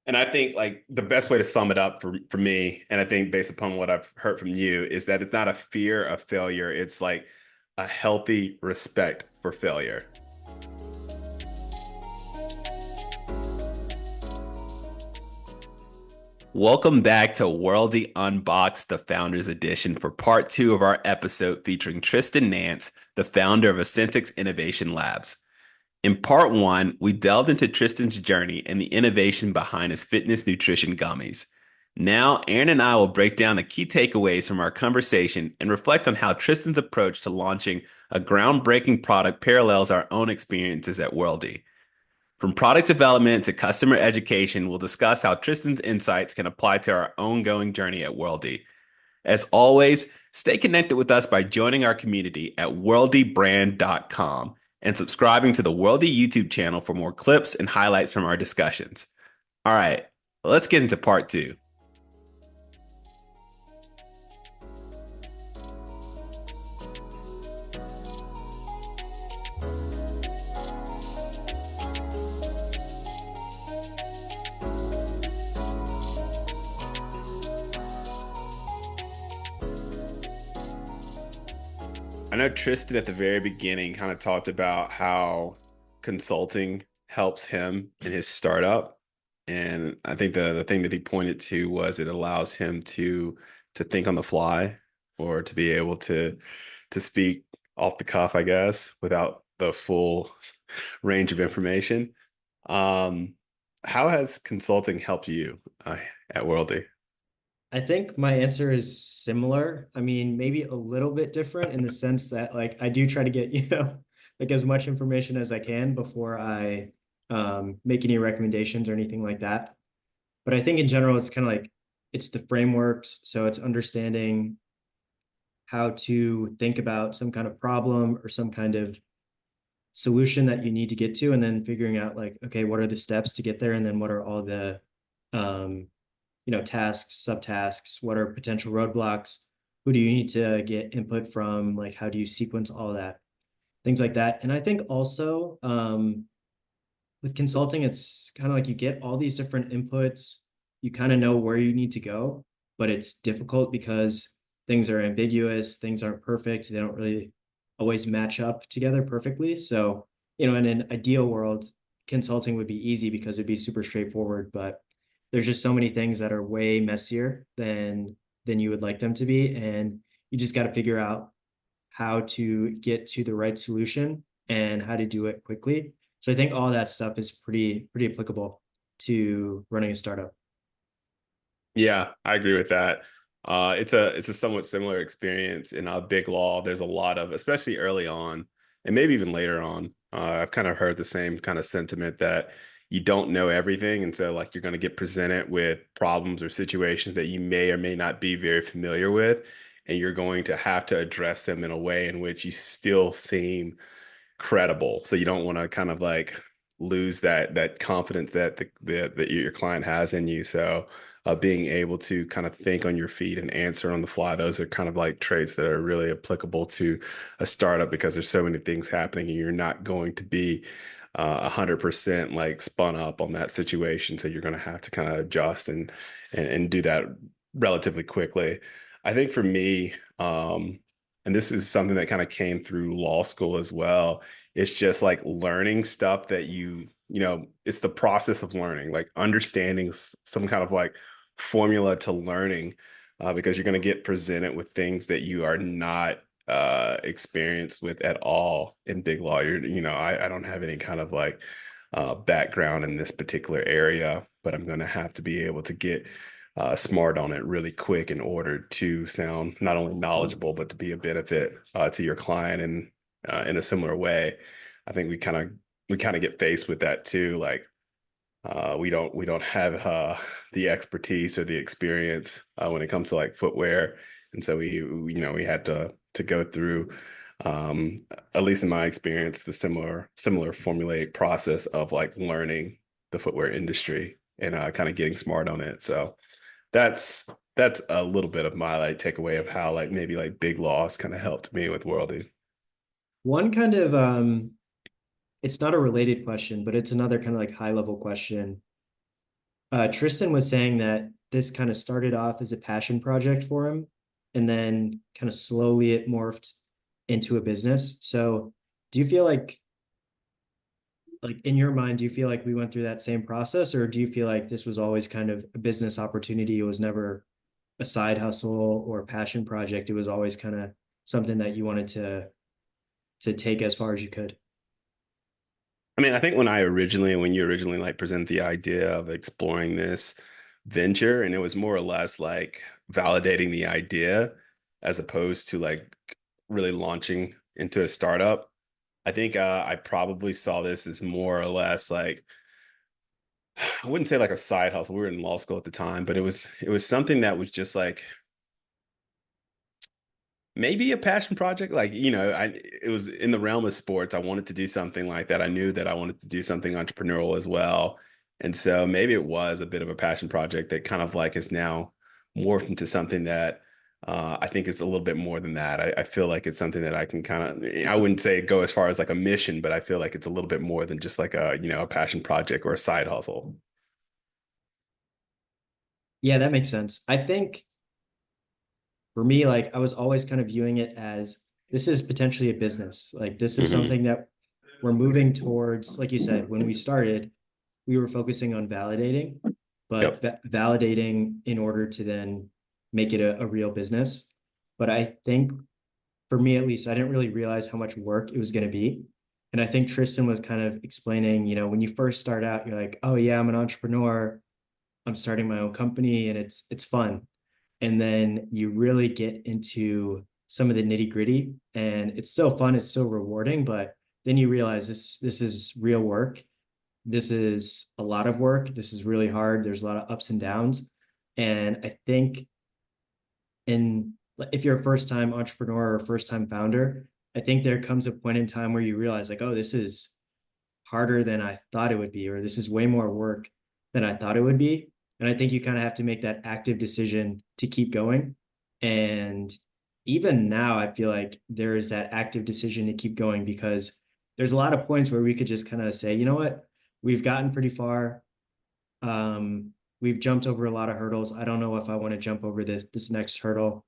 And I think like the best way to sum it up for me, and I think based upon what I've heard from you, is that it's not a fear of failure. It's like a healthy respect for failure. Welcome back to Worldie Unboxed, the Founders Edition, for part two of our episode featuring Trystin Nance, the founder of Ascentix Innovation Labs. In part one, we delved into Trystin's journey and the innovation behind his fitness nutrition gummies. Now, Aaron and I will break down the key takeaways from our conversation and reflect on how Trystin's approach to launching a groundbreaking product parallels our own experiences at Worldie. From product development to customer education, we'll discuss how Trystin's insights can apply to our ongoing journey at Worldie. As always, stay connected with us by joining our community at worldiebrand.com and subscribing to the Worldie YouTube channel for more clips and highlights from our discussions. All right, let's get into part two. I know Trystin at the very beginning kind of talked about how consulting helps him in his startup. And I think the thing that he pointed to was it allows him to think on the fly or to be able to speak off the cuff, I guess, without the full range of information. Um, how has consulting helped you at Worldy? I think my answer is similar. I mean, maybe a little bit different in the sense that like I do try to get, like as much information as I can before I make any recommendations or anything like that. But I think in general, it's kind of like it's the frameworks. So it's understanding how to think about some kind of problem or some kind of solution that you need to get to, and then figuring out like, okay, what are the steps to get there? And then what are all the um, tasks, subtasks, what are potential roadblocks, who do you need to get input from, like how do you sequence all that, things like that. And I think also with consulting, it's kind of like you get all these different inputs, you kind of know where you need to go, but it's difficult because things are ambiguous, things aren't perfect, they don't really always match up together perfectly. So, in an ideal world, consulting would be easy because it'd be super straightforward, but there's just so many things that are way messier than you would like them to be, and you just got to figure out how to get to the right solution and how to do it quickly. So I think all that stuff is pretty applicable to running a startup. Yeah, I agree with that. It's a somewhat similar experience in a big law. There's a lot of, especially early on, and maybe even later on. I've kind of heard the same kind of sentiment that you don't know everything, and so like you're going to get presented with problems or situations that you may or may not be very familiar with, and you're going to have to address them in a way in which you still seem credible. So you don't want to kind of like lose that confidence that your client has in you. So being able to kind of think on your feet and answer on the fly, those are kind of like traits that are really applicable to a startup because there's so many things happening and you're not going to be 100% like spun up on that situation. So you're going to have to kind of adjust and do that relatively quickly. I think for me, and this is something that kind of came through law school as well. It's just like learning stuff that it's the process of learning, like understanding some kind of like formula to learning, because you're going to get presented with things that you are not experienced with at all in big law. I don't have any kind of like background in this particular area, but I'm going to have to be able to get smart on it really quick in order to sound not only knowledgeable but to be a benefit to your client and in a similar way. I think we kind of get faced with that too. Like we don't have the expertise or the experience when it comes to like footwear, and so we had to go through, um, at least in my experience, the similar formulaic process of like learning the footwear industry and kind of getting smart on it. So that's a little bit of my like takeaway of how like maybe like big loss kind of helped me with Worldy. One kind of it's not a related question, but it's another kind of like high level question. Tristan was saying that this kind of started off as a passion project for him, and then kind of slowly it morphed into a business. So, do you feel like in your mind, do you feel like we went through that same process, or do you feel like this was always kind of a business opportunity? It was never a side hustle or a passion project. It was always kind of something that you wanted to take as far as you could. I mean, I think when you originally like presented the idea of exploring this venture, and it was more or less like validating the idea as opposed to like really launching into a startup. I think I probably saw this as more or less like I wouldn't say like a side hustle. We were in law school at the time, but it was something that was just like maybe a passion project. Like, it was in the realm of sports. I wanted to do something like that. I knew that I wanted to do something entrepreneurial as well. And so maybe it was a bit of a passion project that kind of like is now morphed into something that I think is a little bit more than that. I feel like it's something that I can kind of, I wouldn't say go as far as like a mission, but I feel like it's a little bit more than just like a passion project or a side hustle. Yeah, that makes sense. I think for me, like I was always kind of viewing it as this is potentially a business. Like this is Hmm. something that we're moving towards. Like you said, when we started, we were focusing on validating, but Yep. validating in order to then make it a real business. But I think for me at least, I didn't really realize how much work it was going to be. And I think Tristan was kind of explaining, when you first start out, you're like, oh yeah, I'm an entrepreneur. I'm starting my own company and it's fun. And then you really get into some of the nitty gritty and it's so fun, it's so rewarding, but then you realize this is real work. This is a lot of work. This is really hard. There's a lot of ups and downs. And I think in if you're a first time entrepreneur or first time founder, I think there comes a point in time where you realize like, oh, this is harder than I thought it would be, or this is way more work than I thought it would be. And I think you kind of have to make that active decision to keep going. And even now, I feel like there is that active decision to keep going because there's a lot of points where we could just kind of say, you know what, we've gotten pretty far. We've jumped over a lot of hurdles. I don't know if I want to jump over this next hurdle.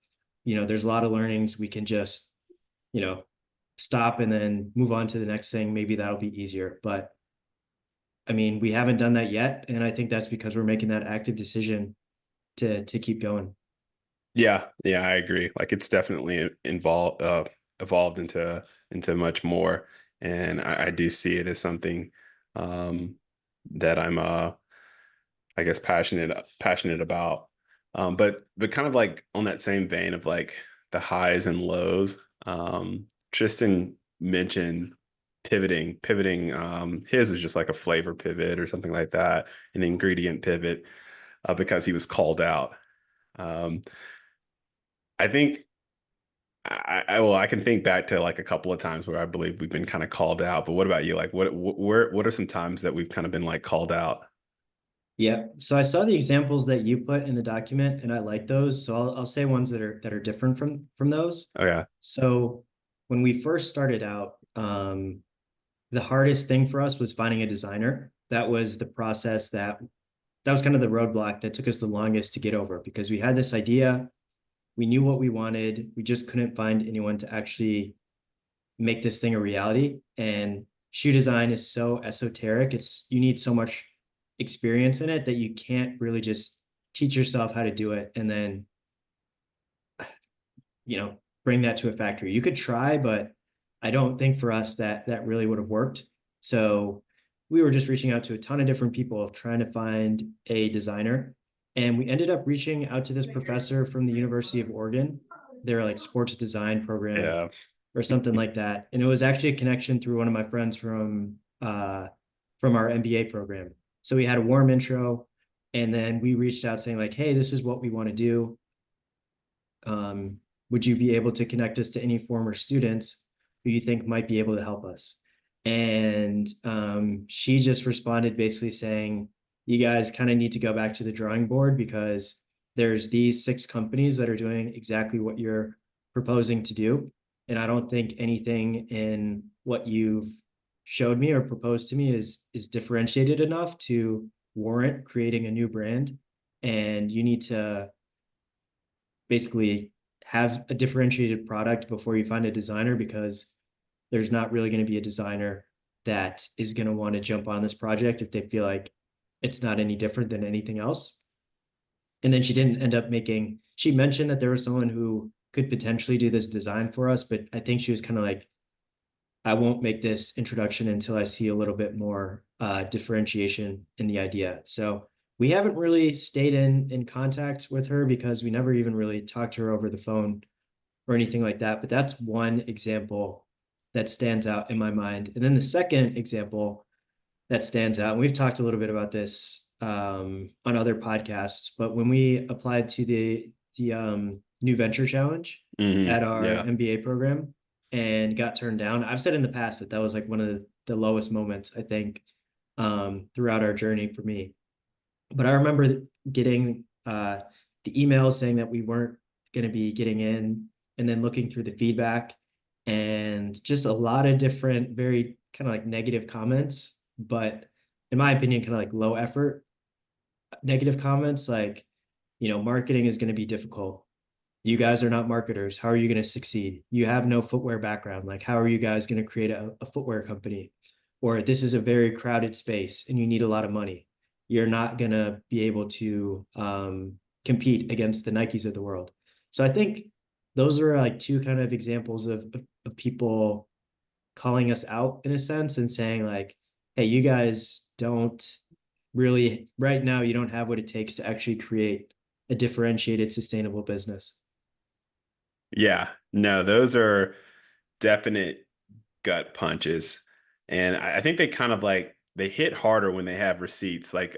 There's a lot of learnings. We can just, you know, stop and then move on to the next thing. Maybe that'll be easier. But I mean, we haven't done that yet, and I think that's because we're making that active decision to keep going. Yeah, yeah, I agree. Like it's definitely evolved into much more, and I do see it as something um, that I'm I guess passionate about. But kind of like on that same vein of like the highs and lows. Tristan mentioned pivoting. His was just like a flavor pivot or something like that, an ingredient pivot, because he was called out. Um, I think well, I can think back to like a couple of times where I believe we've been kind of called out. But what about you? Like, what are some times that we've kind of been like called out? Yeah. So I saw the examples that you put in the document, and I like those. So I'll say ones that are different from those. Oh yeah, So when we first started out, the hardest thing for us was finding a designer. That was the process that was kind of the roadblock that took us the longest to get over because we had this idea, we knew what we wanted, we just couldn't find anyone to actually make this thing a reality. And shoe design is so esoteric. You need so much experience in it that you can't really just teach yourself how to do it and then, bring that to a factory. You could try, but I don't think for us that really would have worked. So we were just reaching out to a ton of different people trying to find a designer. And we ended up reaching out to this professor from the University of Oregon, their like sports design program yeah. or something like that. And it was actually a connection through one of my friends from our MBA program. So we had a warm intro, and then we reached out saying like, "Hey, this is what we want to do. Um, would you be able to connect us to any former students who you think might be able to help us?" And she just responded basically saying, "You guys kind of need to go back to the drawing board because there's these 6 companies that are doing exactly what you're proposing to do. And I don't think anything in what you've showed me or proposed to me is differentiated enough to warrant creating a new brand, and you need to basically have a differentiated product before you find a designer, because there's not really going to be a designer that is going to want to jump on this project if they feel like it's not any different than anything else. And then she didn't end up making, she mentioned that there was someone who could potentially do this design for us, but I think she was kind of like, I won't make this introduction until I see a little bit more differentiation in the idea. So we haven't really stayed in contact with her because we never even really talked to her over the phone or anything like that. But that's one example that stands out in my mind. And then the second example that stands out, and we've talked a little bit about this on other podcasts, but when we applied to the New Venture Challenge at our Yeah. MBA program and got turned down, I've said in the past that that was like one of the lowest moments, I think, throughout our journey for me. But I remember getting the emails saying that we weren't going to be getting in, and then looking through the feedback and just a lot of different, very kind of like negative comments, but in my opinion, kind of like low effort negative comments like, marketing is going to be difficult. You guys are not marketers. How are you going to succeed? You have no footwear background. Like, how are you guys going to create a footwear company? Or this is a very crowded space and you need a lot of money. You're not going to be able to compete against the Nikes of the world. So I think those are like two kind of examples of people calling us out in a sense and saying like, hey, you guys don't really, right now, you don't have what it takes to actually create a differentiated, sustainable business. Yeah. No, those are definite gut punches. And I think they kind of like they hit harder when they have receipts. Like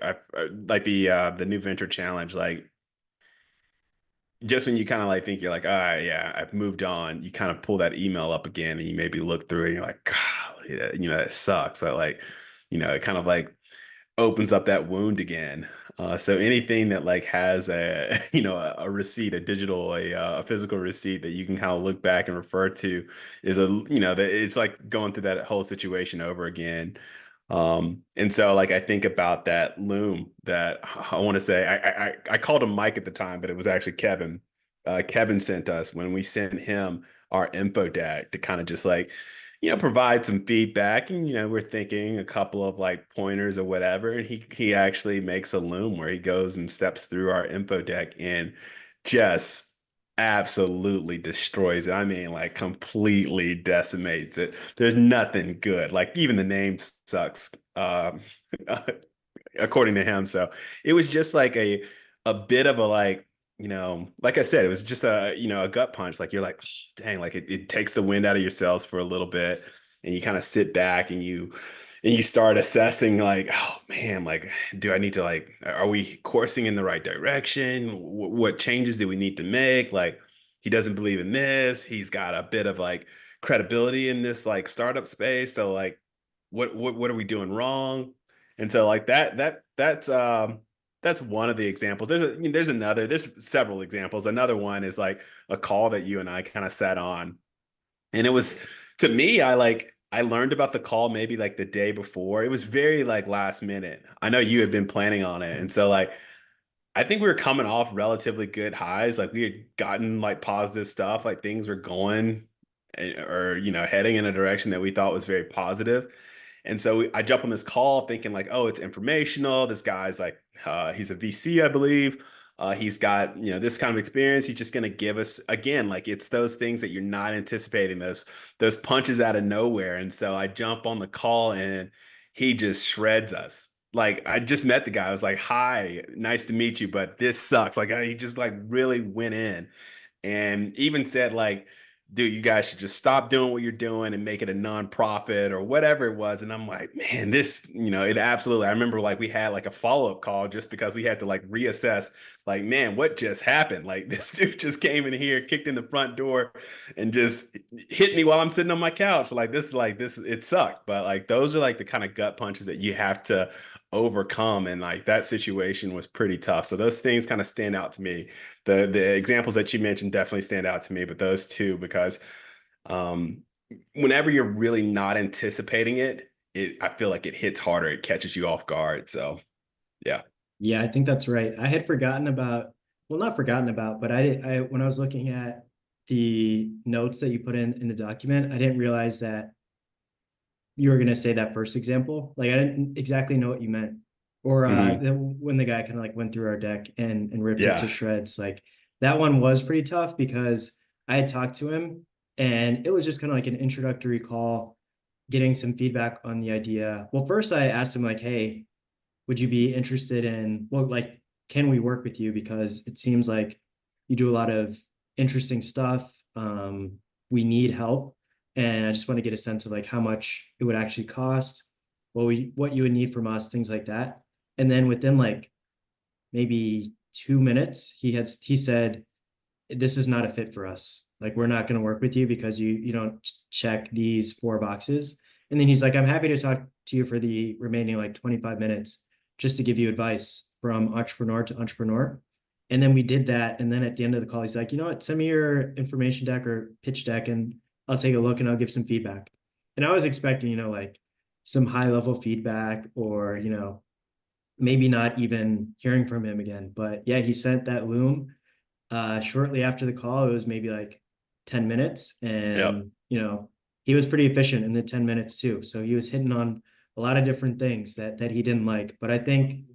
like the new venture challenge, like just when you kind of like think you're like, ah, yeah, I've moved on, you kind of pull that email up again and you maybe look through it and you're like, God, that sucks. So like, it kind of like opens up that wound again. So anything that like has a a receipt, a digital, a physical receipt that you can kind of look back and refer to is that it's like going through that whole situation over again. And so like I think about that loom that I want to say I called him Mike at the time, but it was actually Kevin. Kevin sent us when we sent him our info deck to kind of just like provide some feedback. And, we're thinking a couple of like pointers or whatever. And he actually makes a loom where he goes and steps through our info deck and just absolutely destroys it. I mean, like completely decimates it. There's nothing good. Like even the name sucks, according to him. So it was just like a bit of a like, like I said, it was just a gut punch. Like you're like, dang, like it takes the wind out of your sails for a little bit, and you kind of sit back and you start assessing like, oh man, like do I need to like, are we coursing in the right direction? What changes do we need to make? Like he doesn't believe in this. He's got a bit of like credibility in this like startup space. So like, what are we doing wrong? And so like that's one of the examples. There's several examples. Another one is like a call that you and I kind of sat on. And it was to me, I learned about the call maybe like the day before. It was very like last minute. I know you had been planning on it. And so like I think we were coming off relatively good highs. Like we had gotten like positive stuff, like things were going or heading in a direction that we thought was very positive. And so I jump on this call thinking like, oh, it's informational. This guy's like, he's a VC, I believe. He's got, this kind of experience. He's just going to give us again, like it's those things that you're not anticipating, those punches out of nowhere. And so I jump on the call and he just shreds us. Like I just met the guy. I was like, hi, nice to meet you, but this sucks. Like he just like really went in and even said like, dude, you guys should just stop doing what you're doing and make it a nonprofit or whatever it was. And I'm like, man, this, it absolutely, I remember like we had like a follow-up call just because we had to like reassess, like, man, what just happened? Like this dude just came in here, kicked in the front door and just hit me while I'm sitting on my couch. Like this, it sucked. But like, those are like the kind of gut punches that you have to overcome. And like that situation was pretty tough. So those things kind of stand out to me. The examples that you mentioned definitely stand out to me, but those two, because um, whenever you're really not anticipating it, I feel like it hits harder, it catches you off guard. So Yeah. Yeah, I think that's right. I had forgotten about, well, not forgotten about, but when I was looking at the notes that you put in the document, I didn't realize that you were going to say that first example. Like I didn't exactly know what you meant. Or Hmm. when the guy kind of like went through our deck and ripped it to Yeah. shreds, like that one was pretty tough because I had talked to him and it was just kind of like an introductory call, getting some feedback on the idea. Well, first I asked him like, hey, would you be interested in, well, like, can we work with you? Because it seems like you do a lot of interesting stuff. We need help. And I just want to get a sense of like how much it would actually cost, what you would need from us, things like that. And then within like maybe 2 minutes, he said, this is not a fit for us. Like we're not going to work with you because you don't check these four boxes. And then he's like, I'm happy to talk to you for the remaining like 25 minutes just to give you advice from entrepreneur to entrepreneur. And then we did that. And then at the end of the call, he's like, you know what, send me your information deck or pitch deck and I'll take a look and I'll give some feedback. And I was expecting, like some high level feedback or, maybe not even hearing from him again. But yeah, he sent that loom shortly after the call. It was maybe like 10 minutes. Yep. And, he was pretty efficient in the 10 minutes too. So he was hitting on a lot of different things that he didn't like. But I think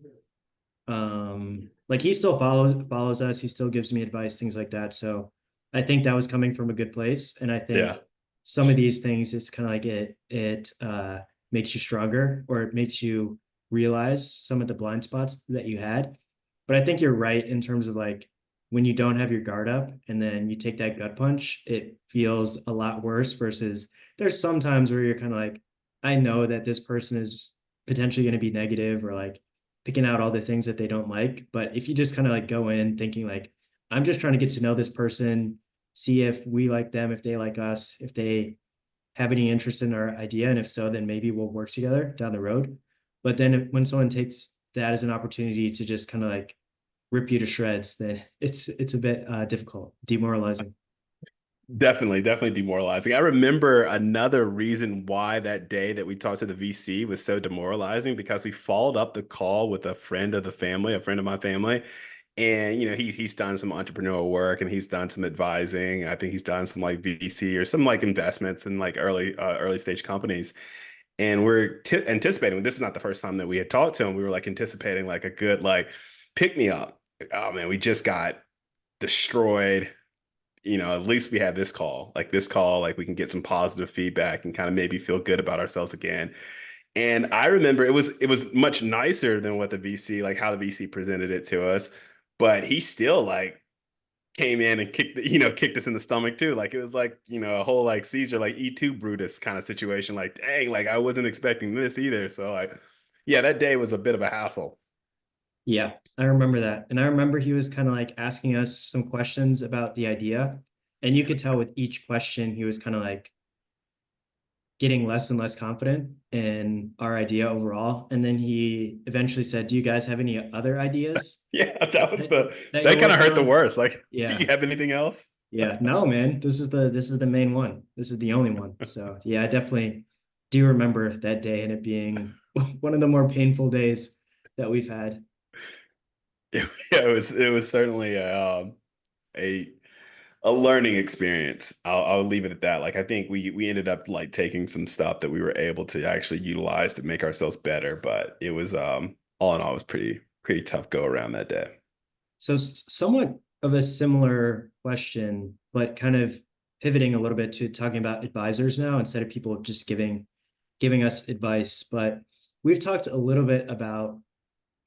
like he still follows us, he still gives me advice, things like that. So I think that was coming from a good place. And I Yeah. think some of these things, it's kind of like it makes you stronger or it makes you realize some of the blind spots that you had. But I think you're right in terms of like when you don't have your guard up and then you take that gut punch, it feels a lot worse versus there's some times where you're kind of like, I know that this person is potentially going to be negative or like picking out all the things that they don't like. But if you just kind of like go in thinking like, I'm just trying to get to know this person, see if we like them, if they like us, if they have any interest in our idea. And if so, then maybe we'll work together down the road. But then when someone takes that as an opportunity to just kind of like rip you to shreds, then it's a bit difficult, demoralizing. Definitely, definitely demoralizing. I remember another reason why that day that we talked to the VC was so demoralizing because we followed up the call with a friend of the family, a friend of my family, and he's done some entrepreneurial work and he's done some advising. I think he's done some like VC or some like investments in like early stage companies. And we're t anticipating. This is not the first time that we had talked to him. We were like anticipating like a good like pick me up. Oh man, we just got destroyed. At least we had this call. Like this call, like we can get some positive feedback and kind of maybe feel good about ourselves again. And I remember it was much nicer than what the VC, like how the VC presented it to us, but he still like came in and kicked us in the stomach too. Like it was like, a whole like Caesar, like E2 Brutus kind of situation. Like, dang, like I wasn't expecting this either. So like, yeah, that day was a bit of a hassle. Yeah, I remember that. And I remember he was kind of like asking us some questions about the idea. And you could tell with each question, he was kind of like getting less and less confident in our idea overall. And then he eventually said, do you guys have any other ideas Yeah, that was that, the that you're that kind of working hurt the on? worst. Like, do you Yeah. have anything else? Yeah. No, man, this is the main one. This is the only one. So yeah, I definitely do remember that day and it being one of the more painful days that we've had. Yeah, it was certainly a a learning experience. I'll leave it at that. Like I think we ended up like taking some stuff that we were able to actually utilize to make ourselves better, but it was all in all it was pretty tough go around that day. So somewhat of a similar question, but kind of pivoting a little bit to talking about advisors now instead of people just giving us advice. But we've talked a little bit about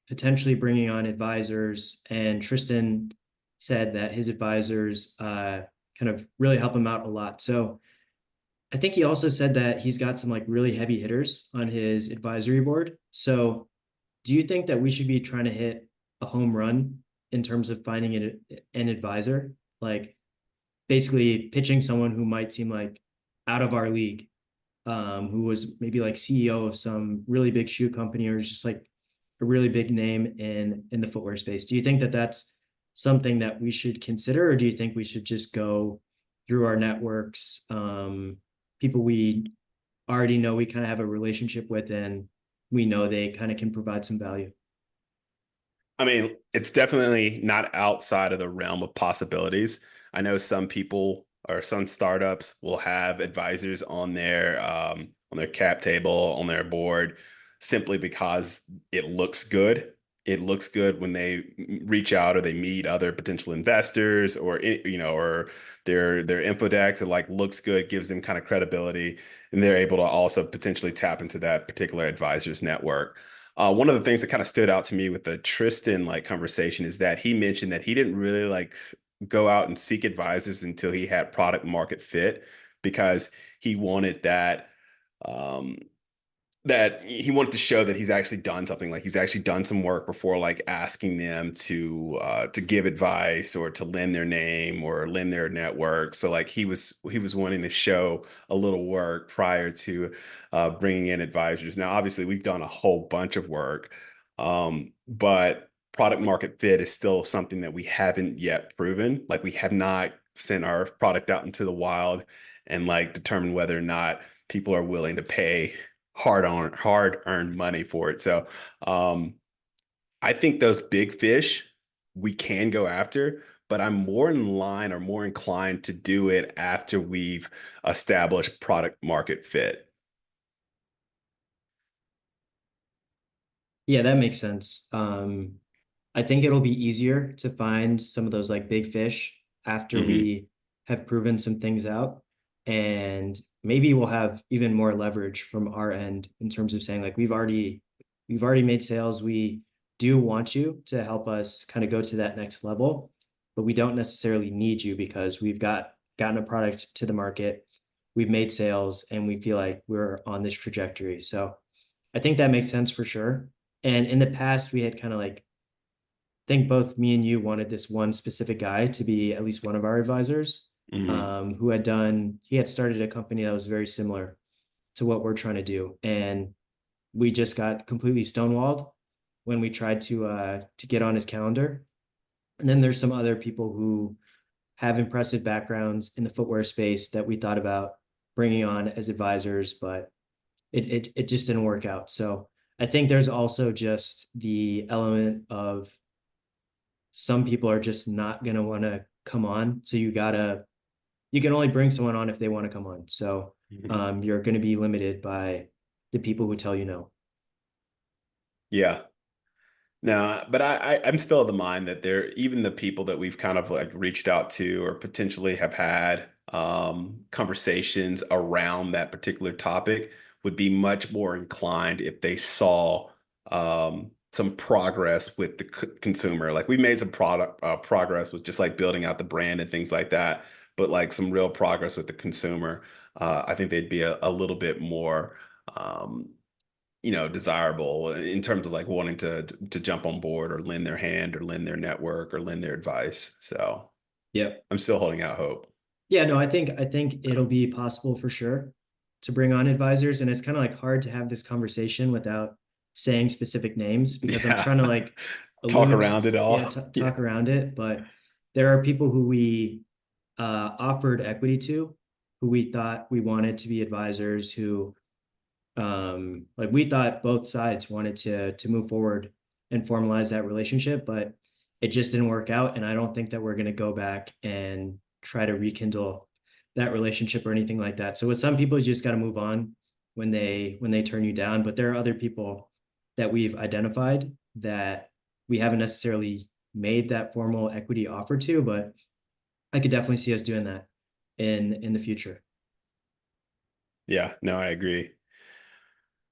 potentially bringing on advisors, and Trystin said that his advisors kind of really help him out a lot. So I think he also said that he's got some like really heavy hitters on his advisory board. So do you think that we should be trying to hit a home run in terms of finding an advisor? Like basically pitching someone who might seem like out of our league, who was maybe like CEO of some really big shoe company or just like a really big name in the footwear space. Do you think that that's something that we should consider, or do you think we should just go through our networks, people we already know we kind of have a relationship with, and we know they kind of can provide some value? I mean, it's definitely not outside of the realm of possibilities. I know some people or some startups will have advisors on their cap table, on their board, simply because it looks good. It looks good when they reach out or they meet other potential investors, or or their info decks. It like looks good, gives them kind of credibility, and they're able to also potentially tap into that particular advisor's network. One of the things that kind of stood out to me with the Trystin like conversation is that he mentioned that he didn't really like go out and seek advisors until he had product market fit, because he wanted um, that he wanted to show that he's actually done something, like he's actually done some work before like asking them to give advice or to lend their name or lend their network. So like he was wanting to show a little work prior to bringing in advisors. Now obviously we've done a whole bunch of work, but product market fit is still something that we haven't yet proven. Like we have not sent our product out into the wild and like determined whether or not people are willing to pay hard earned money for it. So um, I think those big fish we can go after, but I'm more in line or more inclined to do it after we've established product market fit. Yeah, that makes sense. I think it'll be easier to find some of those like big fish after Hmm. we have proven some things out. And maybe we'll have even more leverage from our end in terms of saying like we've already made sales. We do want you to help us kind of go to that next level, but we don't necessarily need you because we've gotten a product to the market, we've made sales, and we feel like we're on this trajectory. So I think that makes sense for sure. And in the past, we had kind of like think both me and you wanted this one specific guy to be at least one of our advisors, Hmm. he had started a company that was very similar to what we're trying to do. And we just got completely stonewalled when we tried to get on his calendar. And then there's some other people who have impressive backgrounds in the footwear space that we thought about bringing on as advisors, but it just didn't work out. So I think there's also just the element of some people are just not going to want to come on. So you can only bring someone on if they want to come on. So Hmm. you're going to be limited by the people who tell you no. Yeah. No, but I'm still of the mind that there, even the people that we've kind of like reached out to or potentially have had conversations around that particular topic would be much more inclined if they saw some progress with the consumer. Like we made some product progress with just like building out the brand and things like that, but like some real progress with the consumer. I think they'd be a little bit more. Um, desirable in terms of like wanting to jump on board or lend their hand or lend their network or lend their advice. So Yep. I'm still holding out hope. Yeah, no, I think it'll be possible for sure to bring on advisors. And it's kind of like hard to have this conversation without saying specific names because I'm Yeah. trying to like Talk allude, around it all. yeah, Yeah. talk around it. But there are people who we offered equity to, who we thought we wanted to be advisors, who like we thought both sides wanted to move forward and formalize that relationship, but it just didn't work out. And I don't think that we're going to go back and try to rekindle that relationship or anything like that. So with some people, you just got to move on when they turn you down. But there are other people that we've identified that we haven't necessarily made that formal equity offer to, but I could definitely see us doing that in the future. Yeah, no, I agree.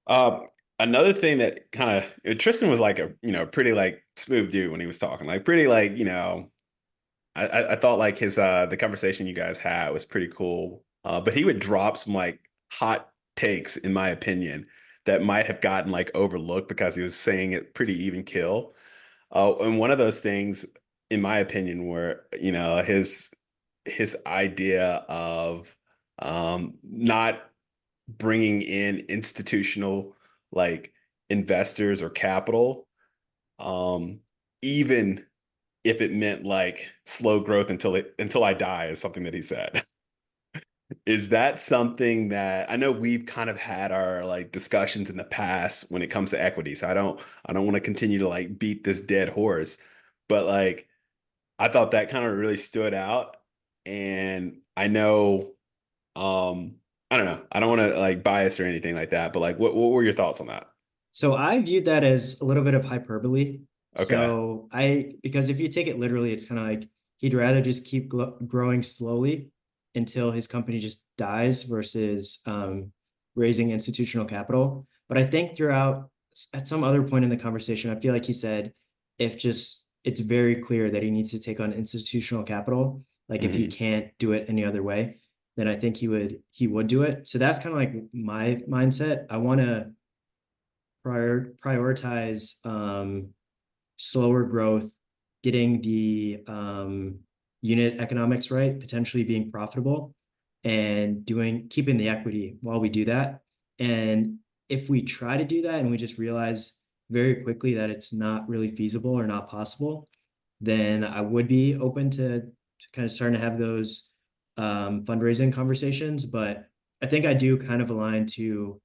Um, Another thing that kind of Tristan was like a pretty like smooth dude when he was talking, like pretty like I thought like his the conversation you guys had was pretty cool. But he would drop some like hot takes, in my opinion, that might have gotten like overlooked because he was saying it pretty even kill. And one of those things, in my opinion, were his idea of not bringing in institutional like investors or capital, um, even if it meant like slow growth until I die, is something that he said. Is that something that I know we've kind of had our like discussions in the past when it comes to equity. So I don't want to continue to like beat this dead horse, but like I thought that kind of really stood out. And I know I don't know. I don't want to like bias or anything like that, but like what were your thoughts on that? So I viewed that as a little bit of hyperbole. Okay. Because if you take it literally, it's kind of like he'd rather just keep growing slowly until his company just dies versus raising institutional capital. But I think throughout, at some other point in the conversation, I feel like he said, if just it's very clear that he needs to take on institutional capital, like if he Hmm. can't do it any other way, then I think he would do it. So that's kind of like my mindset. I want to prioritize slower growth, getting the unit economics right, potentially being profitable, and keeping the equity while we do that. And if we try to do that and we just realize very quickly that it's not really feasible or not possible, then I would be open to kind of starting to have those fundraising conversations. But I think I do kind of align to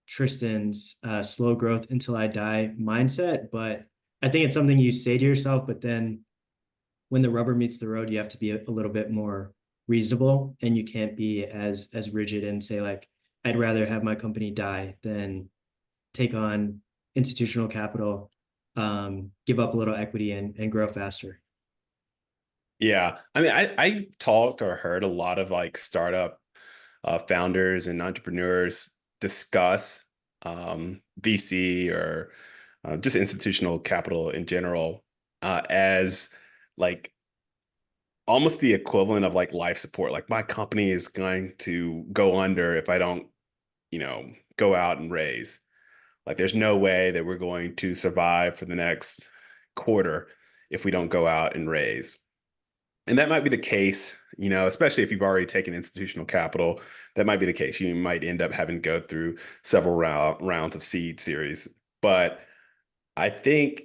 Tristin's slow growth until I die mindset. But I think it's something you say to yourself, but then when the rubber meets the road, you have to be a little bit more reasonable, and you can't be as rigid and say like, I'd rather have my company die than take on institutional capital, give up a little equity and grow faster. Yeah. I mean, I've talked or heard a lot of like startup founders and entrepreneurs discuss VC or just institutional capital in general as like almost the equivalent of like life support. Like my company is going to go under if I don't, go out and raise. Like there's no way that we're going to survive for the next quarter if we don't go out and raise. And that might be the case, especially if you've already taken institutional capital. That might be the case. You might end up having to go through several rounds of seed series. But I think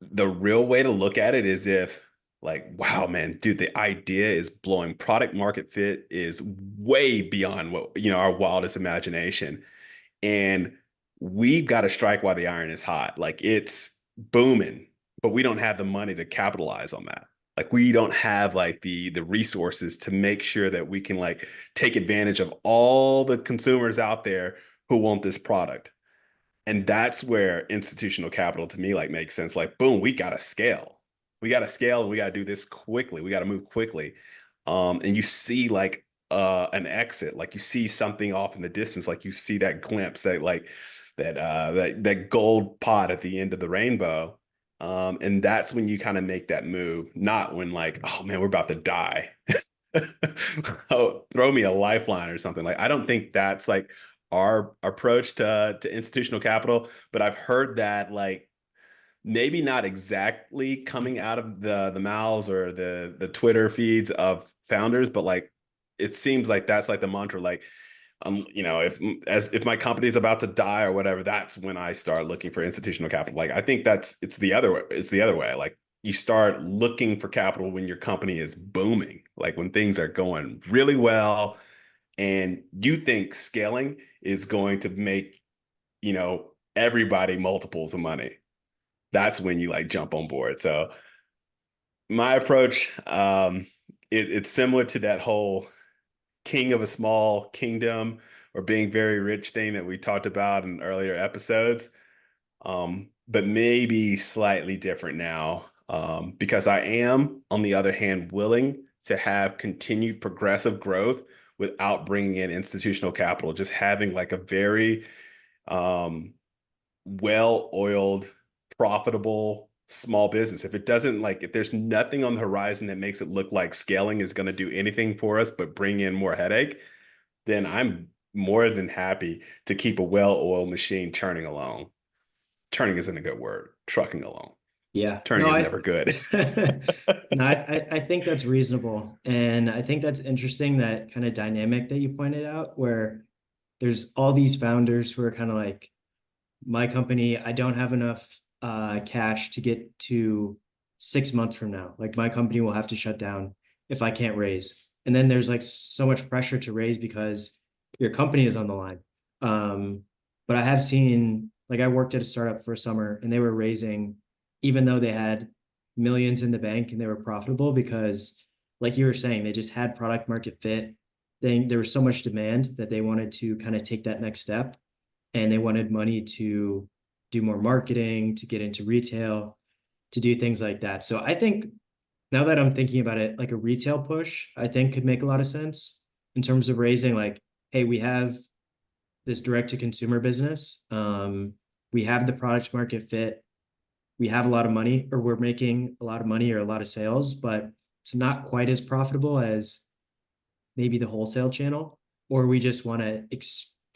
the real way to look at it is if, like, wow, man, dude, the idea is blowing. Product market fit is way beyond what, our wildest imagination. And we've got to strike while the iron is hot. Like it's booming, but we don't have the money to capitalize on that. Like we don't have like the resources to make sure that we can like take advantage of all the consumers out there who want this product. And that's where institutional capital to me like makes sense. Like, boom, we got to scale. We got to scale and we got to do this quickly. We got to move quickly. And you see like an exit, like you see something off in the distance, like you see that glimpse, that gold pot at the end of the rainbow. And that's when you kind of make that move, not when like, oh man, we're about to die. Oh, throw me a lifeline or something. Like I don't think that's like our approach to institutional capital, but I've heard that like maybe not exactly coming out of the mouths or the Twitter feeds of founders, but like it seems like that's like the mantra. Like if my company's about to die or whatever, that's when I start looking for institutional capital. Like I think it's the other way. It's the other way. Like you start looking for capital when your company is booming, like when things are going really well, and you think scaling is going to make everybody multiples of money. That's when you like jump on board. So my approach, it's similar to that whole king of a small kingdom or being very rich thing that we talked about in earlier episodes, but maybe slightly different now, because I am, on the other hand, willing to have continued progressive growth without bringing in institutional capital, just having like a very um, well-oiled, profitable small business. If there's nothing on the horizon that makes it look like scaling is going to do anything for us but bring in more headache, then I'm more than happy to keep a well-oiled machine churning along. Churning isn't a good word. Trucking along. Yeah, Turning no, is I never good. no, I think that's reasonable. And I think that's interesting, that kind of dynamic that you pointed out, where there's all these founders who are kind of like, my company, I don't have enough cash to get to 6 months from now. Like my company will have to shut down if I can't raise. And then there's like so much pressure to raise because your company is on the line. Um, but I have seen, like, I worked at a startup for a summer and they were raising, even though they had millions in the bank and they were profitable because, like you were saying, they just had product market fit. There was so much demand that they wanted to kind of take that next step, and they wanted money to do more marketing, to get into retail, to do things like that. So I think now that I'm thinking about it, like a retail push, I think could make a lot of sense in terms of raising, like, hey, we have this direct to consumer business. We have the product market fit. We have a lot of money, or we're making a lot of money or a lot of sales, but it's not quite as profitable as maybe the wholesale channel, or we just want to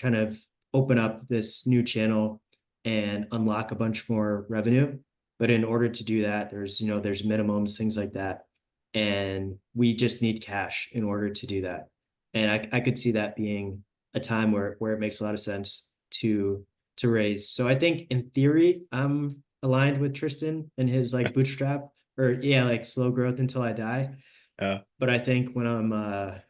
kind of open up this new channel and unlock a bunch more revenue. But in order to do that, there's minimums, things like that. And we just need cash in order to do that. And I could see that being a time where it makes a lot of sense to raise. So I think in theory, I'm aligned with Trystin and his like bootstrap, or yeah, like slow growth until I die. Uh, But I think when I'm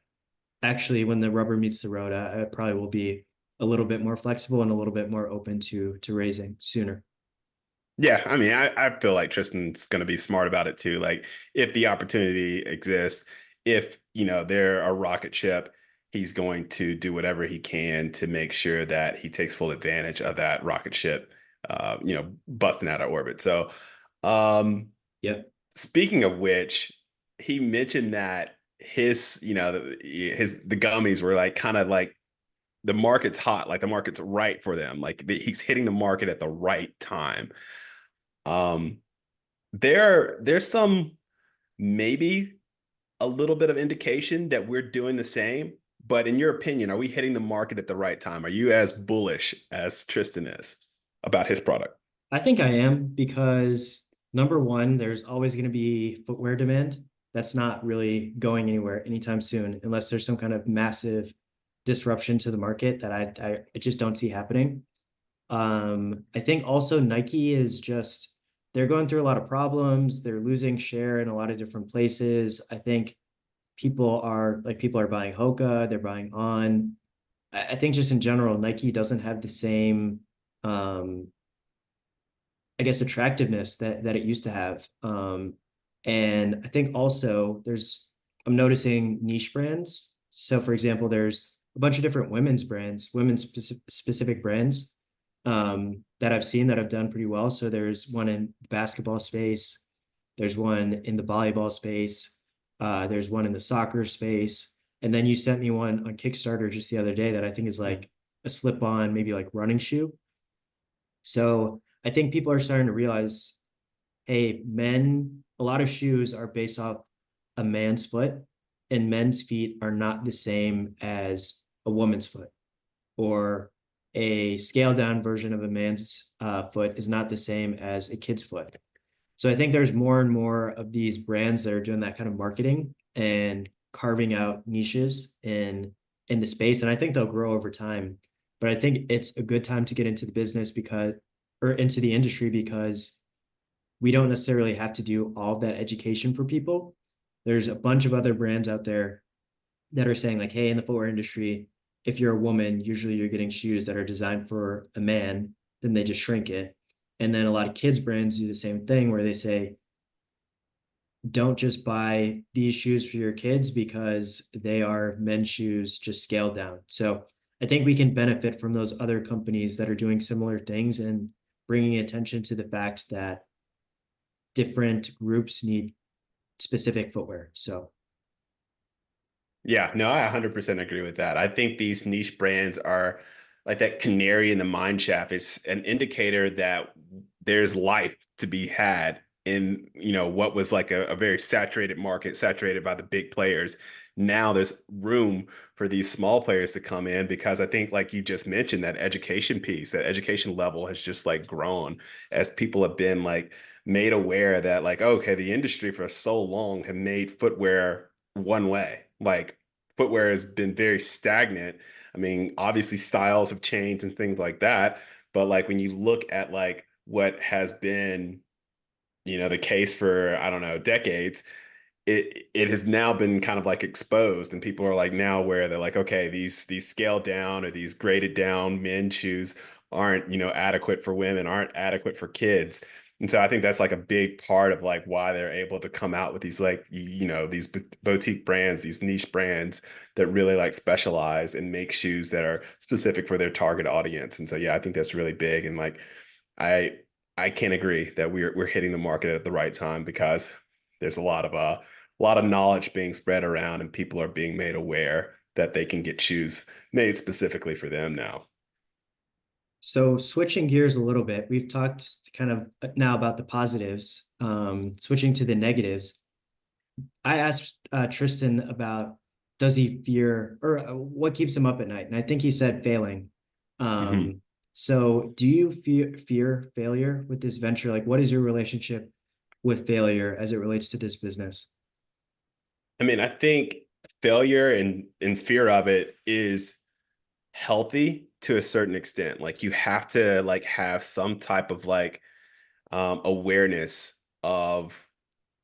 actually when the rubber meets the road, I probably will be a little bit more flexible and a little bit more open to raising sooner. yeah, I mean, I feel like Tristan's going to be smart about it too. Like, if the opportunity exists, if, they're a rocket ship, he's going to do whatever he can to make sure that he takes full advantage of that rocket ship, busting out of orbit. So, um, Yep. speaking of which, he mentioned that the gummies were like kind of like the market's hot, like the market's right for them. Like he's hitting the market at the right time. Um, there's some maybe a little bit of indication that we're doing the same. But in your opinion, are we hitting the market at the right time? Are you as bullish as Tristan is about his product? I think I am because number one, there's always going to be footwear demand. That's not really going anywhere anytime soon, unless there's some kind of massive disruption to the market that I just don't see happening. I think also Nike is just they're going through a lot of problems. They're losing share in a lot of different places. I think people are buying Hoka, they're buying On. I think just in general, Nike doesn't have the same um I guess attractiveness that it used to have. And I think also I'm noticing niche brands. So for example, there's a bunch of different women's brands, specific brands that I've seen that have done pretty well. So there's one in the basketball space, there's one in the volleyball space, there's one in the soccer space, and then you sent me one on Kickstarter just the other day that I think is like a slip-on, maybe like running shoe. So I think people are starting to realize, hey, a lot of shoes are based off a man's foot, and men's feet are not the same as a woman's foot, or a scaled down version of a man's foot is not the same as a kid's foot. So I think there's more and more of these brands that are doing that kind of marketing and carving out niches in the space. And I think they'll grow over time. But I think it's a good time to get into the business because or into the industry because we don't necessarily have to do all of that education for people. There's a bunch of other brands out there that are saying, like, hey, in the footwear industry, if you're a woman, usually you're getting shoes that are designed for a man, then they just shrink it. And then a lot of kids brands do the same thing where they say, don't just buy these shoes for your kids because they are men's shoes just scaled down. So I think we can benefit from those other companies that are doing similar things and bringing attention to the fact that different groups need specific footwear. So Yeah, no, I 100% agree with that. I think these niche brands are like that canary in the mine shaft. It's an indicator that there's life to be had in, what was like a very saturated market, saturated by the big players. Now there's room for these small players to come in because I think, like you just mentioned, that education piece, that education level has just like grown as people have been like made aware that like, okay, the industry for so long have made footwear one way. Like footwear has been very stagnant. I mean, obviously styles have changed and things like that, but like when you look at like what has been, the case for, I don't know, decades, it has now been kind of like exposed, and people are like now where they're like, okay, these scaled down or these graded down men's shoes aren't, adequate for women, aren't adequate for kids. And so I think that's like a big part of like why they're able to come out with these like these boutique brands, these niche brands that really like specialize and make shoes that are specific for their target audience. And so yeah, I think that's really big. And like I I can't agree that we're hitting the market at the right time, because there's a lot of knowledge being spread around, and people are being made aware that they can get shoes made specifically for them now. So switching gears a little bit, we've talked kind of now about the positives. Switching to the negatives, I asked Trystin about does he fear or what keeps him up at night, and I think he said failing. Mhm. So do you fear failure with this venture? Like, what is your relationship with failure as it relates to this business? I mean, I think failure and fear of it is healthy to a certain extent. Like you have to like have some type of like awareness of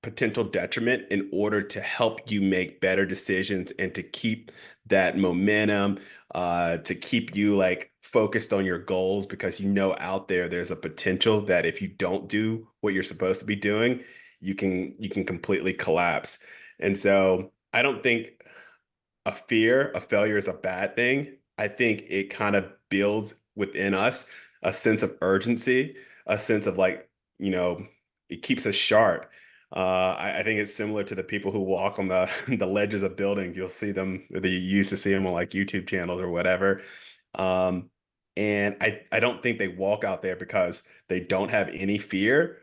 potential detriment in order to help you make better decisions and to keep that momentum, to keep you like focused on your goals, because out there's a potential that if you don't do what you're supposed to be doing, you can completely collapse. And so I don't think a fear of failure is a bad thing. I think it kind of builds within us a sense of urgency, a sense of like, you know, it keeps us sharp. I think it's similar to the people who walk on the the ledges of buildings. You'll see them, or you used to see them on like YouTube channels or whatever. Um, and I don't think they walk out there because they don't have any fear,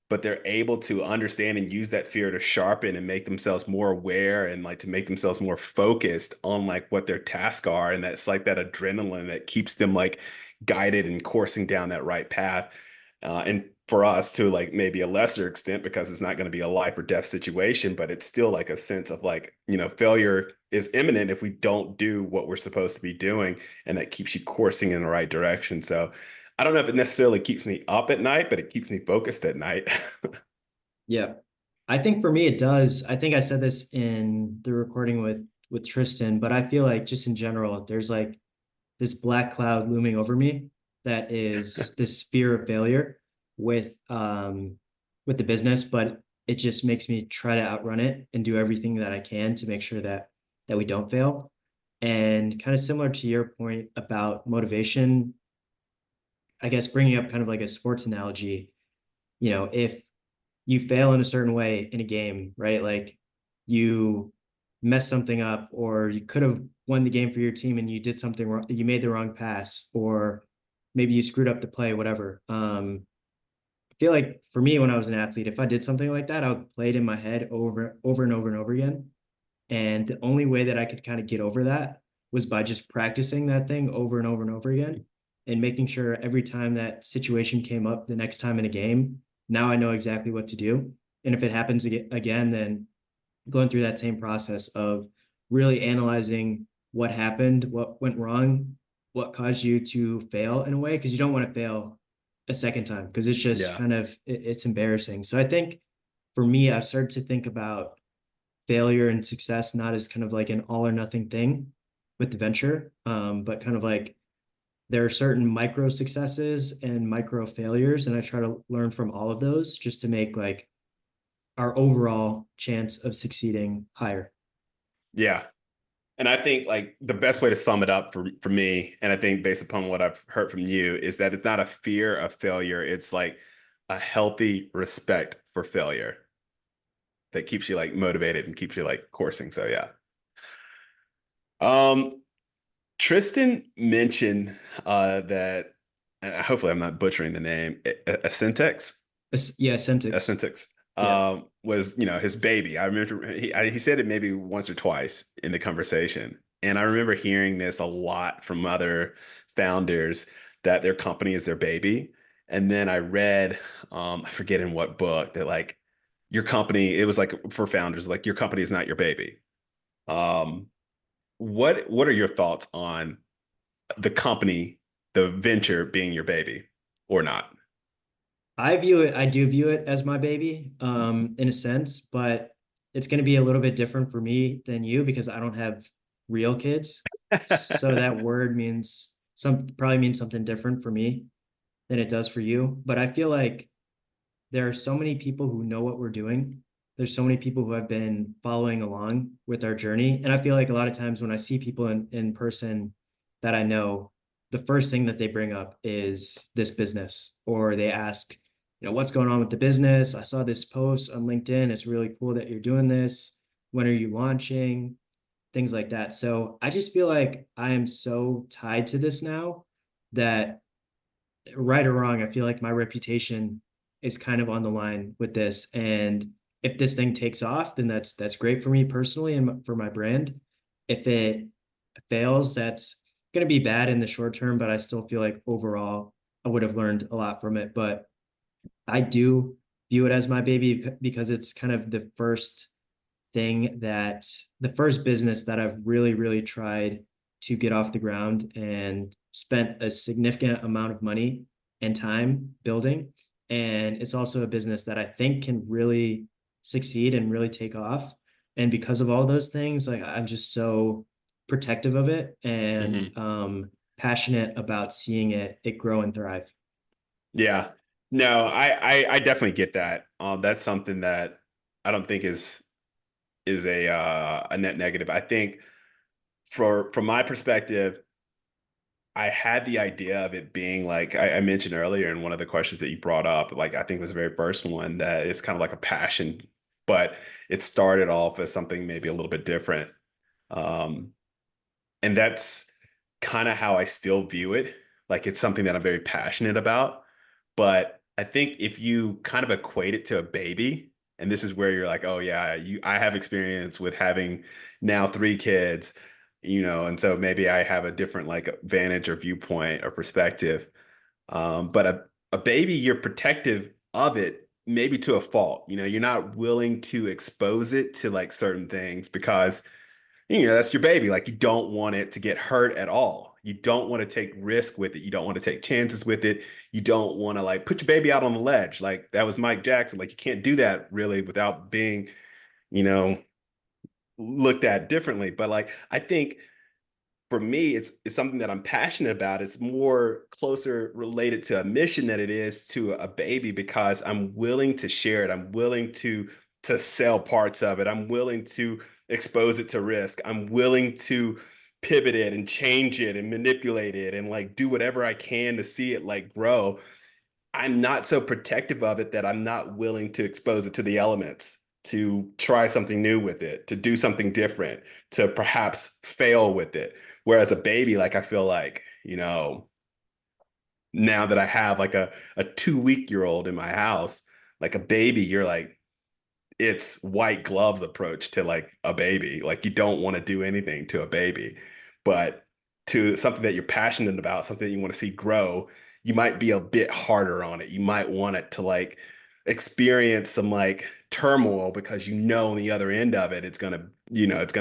but they're able to understand and use that fear to sharpen and make themselves more aware, and like to make themselves more focused on like what their tasks are. And that's like that adrenaline that keeps them like guided and coursing down that right path. And for us to like maybe a lesser extent, because it's not going to be a life or death situation, but it's still like a sense of like, failure is imminent if we don't do what we're supposed to be doing. And that keeps you coursing in the right direction. So I don't know if it necessarily keeps me up at night, but it keeps me focused at night. Yeah. I think for me it does. I think I said this in the recording with Trystin, but I feel like just in general, there's like this black cloud looming over me that is this fear of failure with the business, but it just makes me try to outrun it and do everything that I can to make sure that we don't fail. And kind of similar to your point about motivation, I guess bringing up kind of like a sports analogy, if you fail in a certain way in a game, right? Like you mess something up, or you could have won the game for your team and you did something wrong, you made the wrong pass, or maybe you screwed up the play, whatever. I feel like for me, when I was an athlete, if I did something like that, I would play it in my head over and over and over again. And the only way that I could kind of get over that was by just practicing that thing over and over and over again and making sure every time that situation came up the next time in a game, now I know exactly what to do. And if it happens again, then going through that same process of really analyzing what happened, what went wrong, what caused you to fail in a way, because you don't want to fail a second time because it's just Yeah. kind of it's embarrassing. So I think for me, I've started to think about failure and success not as kind of like an all or nothing thing with the venture, but kind of like there are certain micro successes and micro failures, and I try to learn from all of those just to make like our overall chance of succeeding higher. Yeah. And I think like the best way to sum it up for me, and I think based upon what I've heard from you, is that it's not a fear of failure. It's like a healthy respect for failure that keeps you like motivated and keeps you like coursing. So yeah. Um, Trystin mentioned that, and hopefully I'm not butchering the name, Ascentix. Yeah, Ascentix. Ascentix Yeah. was, his baby. I remember he said it maybe once or twice in the conversation, and I remember hearing this a lot from other founders that their company is their baby. And then I read, I forget in what book, that like your company, it was like for founders, like your company is not your baby. Um, what are your thoughts on the company, the venture being your baby or not? I do view it as my baby, in a sense, but it's going to be a little bit different for me than you because I don't have real kids. So that word means probably means something different for me than it does for you. But I feel like there are so many people who know what we're doing. There's so many people who have been following along with our journey. And I feel like a lot of times when I see people in person that I know, the first thing that they bring up is this business, or they ask, what's going on with the business? I saw this post on LinkedIn. It's really cool that you're doing this. When are you launching? Things like that. So I just feel like I am so tied to this now that right or wrong, I feel like my reputation is kind of on the line with this. And if this thing takes off, then that's great for me personally and for my brand. If it fails, that's going to be bad in the short term, but I still feel like overall I would have learned a lot from it. But I do view it as my baby because it's kind of the first business that I've really, really tried to get off the ground and spent a significant amount of money and time building. And it's also a business that I think can really succeed and really take off. And because of all those things, like I'm just so protective of it and Hmm. passionate about seeing it grow and thrive. Yeah. No, I definitely get that. That's something that I don't think is a net negative. I think from my perspective, I had the idea of it being like I mentioned earlier in one of the questions that you brought up, like I think was the very first one, that it's kind of like a passion, but it started off as something maybe a little bit different. Um, and that's kind of how I still view it. Like it's something that I'm very passionate about. But I think if you kind of equate it to a baby, and this is where you're like, oh yeah, I have experience with having now three kids, and so maybe I have a different like vantage or viewpoint or perspective. But a baby, you're protective of it, maybe to a fault. You're not willing to expose it to like certain things because that's your baby. Like you don't want it to get hurt at all. You don't want to take risk with it. You don't want to take chances with it. You don't want to like put your baby out on the ledge. Like that was Mike Jackson. Like you can't do that really without being, you know, looked at differently. But like I think for me, it's something that I'm passionate about. It's more closer related to a mission than it is to a baby because I'm willing to share it. I'm willing to sell parts of it. I'm willing to expose it to risk. I'm willing to pivot it and change it and manipulate it and like do whatever I can to see it like grow. I'm not so protective of it that I'm not willing to expose it to the elements, to try something new with it, to do something different, to perhaps fail with it. Whereas a baby, like I feel like, now that I have like a 2 week-year-old in my house, like a baby, you're like, it's white gloves approach to like a baby. Like you don't want to do anything to a baby, but to something that you're passionate about, something that you want to see grow, you might be a bit harder on it. You might want it to like experience some like turmoil because on the other end of it, it's gonna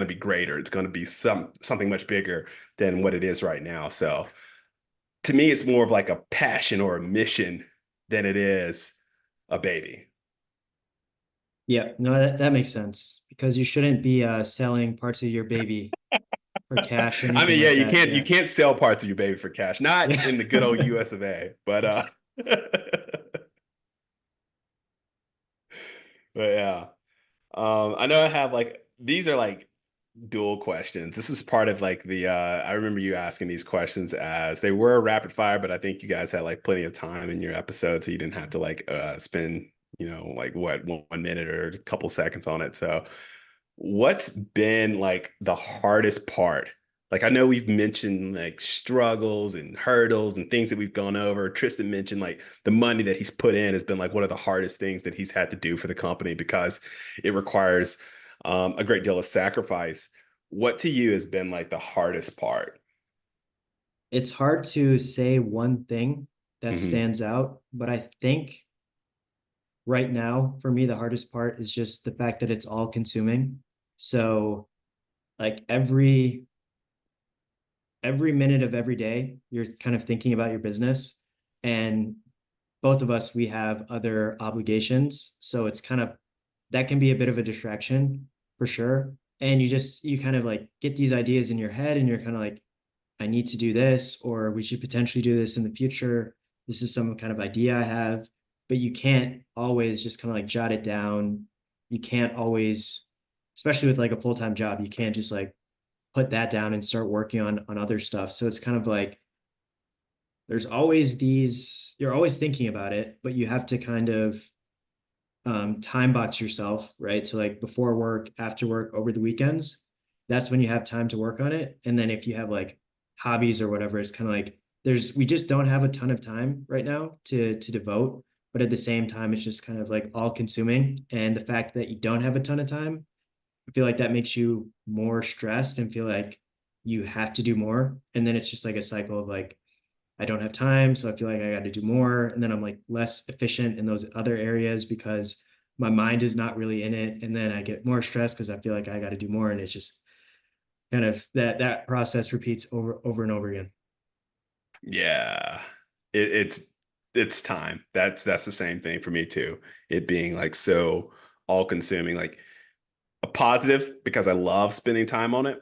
be greater. It's gonna be something much bigger than what it is right now. So to me, it's more of like a passion or a mission than it is a baby. Yeah, no, that makes sense because you shouldn't be selling parts of your baby for cash or I anything mean, yeah, like you that. can't you Yeah. can't sell parts of your baby for cash. Not Yeah. in the good old US of A, but but yeah. I know I have like these are like dual questions. This is part of like the I remember you asking these questions as they were rapid fire, but I think you guys had like plenty of time in your episode, so you didn't have to like spend, like what 1 minute or a couple seconds on it. So what's been like the hardest part? Like I know we've mentioned like struggles and hurdles and things that we've gone over. Trystin mentioned like the money that he's put in has been like one of the hardest things that he's had to do for the company because it requires a great deal of sacrifice. What to you has been like the hardest part? It's hard to say one thing that Hmm. stands out, but I think right now for me the hardest part is just the fact that it's all consuming. So like every minute of every day, you're kind of thinking about your business. And both of us, we have other obligations. So it's kind of that can be a bit of a distraction for sure. And you kind of like get these ideas in your head and you're kind of like, I need to do this, or we should potentially do this in the future. This is some kind of idea I have, but you can't always just kind of like jot it down. You can't always, especially with like a full-time job, you can't just like put that down and start working on other stuff. So it's kind of like there's always these, you're always thinking about it, but you have to kind of time box yourself, right? So like before work, after work, over the weekends, that's when you have time to work on it. And then if you have like hobbies or whatever, it's kind of like we just don't have a ton of time right now to devote. But at the same time, it's just kind of like all consuming. And the fact that you don't have a ton of time, I feel like that makes you more stressed and feel like you have to do more. And then it's just like a cycle of like, I don't have time, so I feel like I got to do more. And then I'm like less efficient in those other areas because my mind is not really in it. And then I get more stressed because I feel like I got to do more. And it's just kind of that process repeats over and over again. Yeah. It's it's time. That's the same thing for me too. It being like so all consuming, like a positive because I love spending time on it,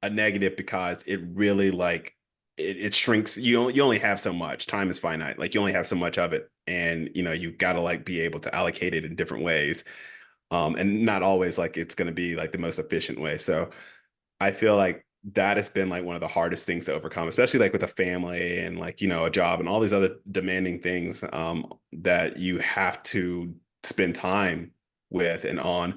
a negative because it really like it shrinks. You only have so much. Time is finite. Like you only have so much of it. And you gotta like be able to allocate it in different ways. And not always like it's gonna be like the most efficient way. So I feel like that has been like one of the hardest things to overcome, especially like with a family and like, a job and all these other demanding things that you have to spend time with and on.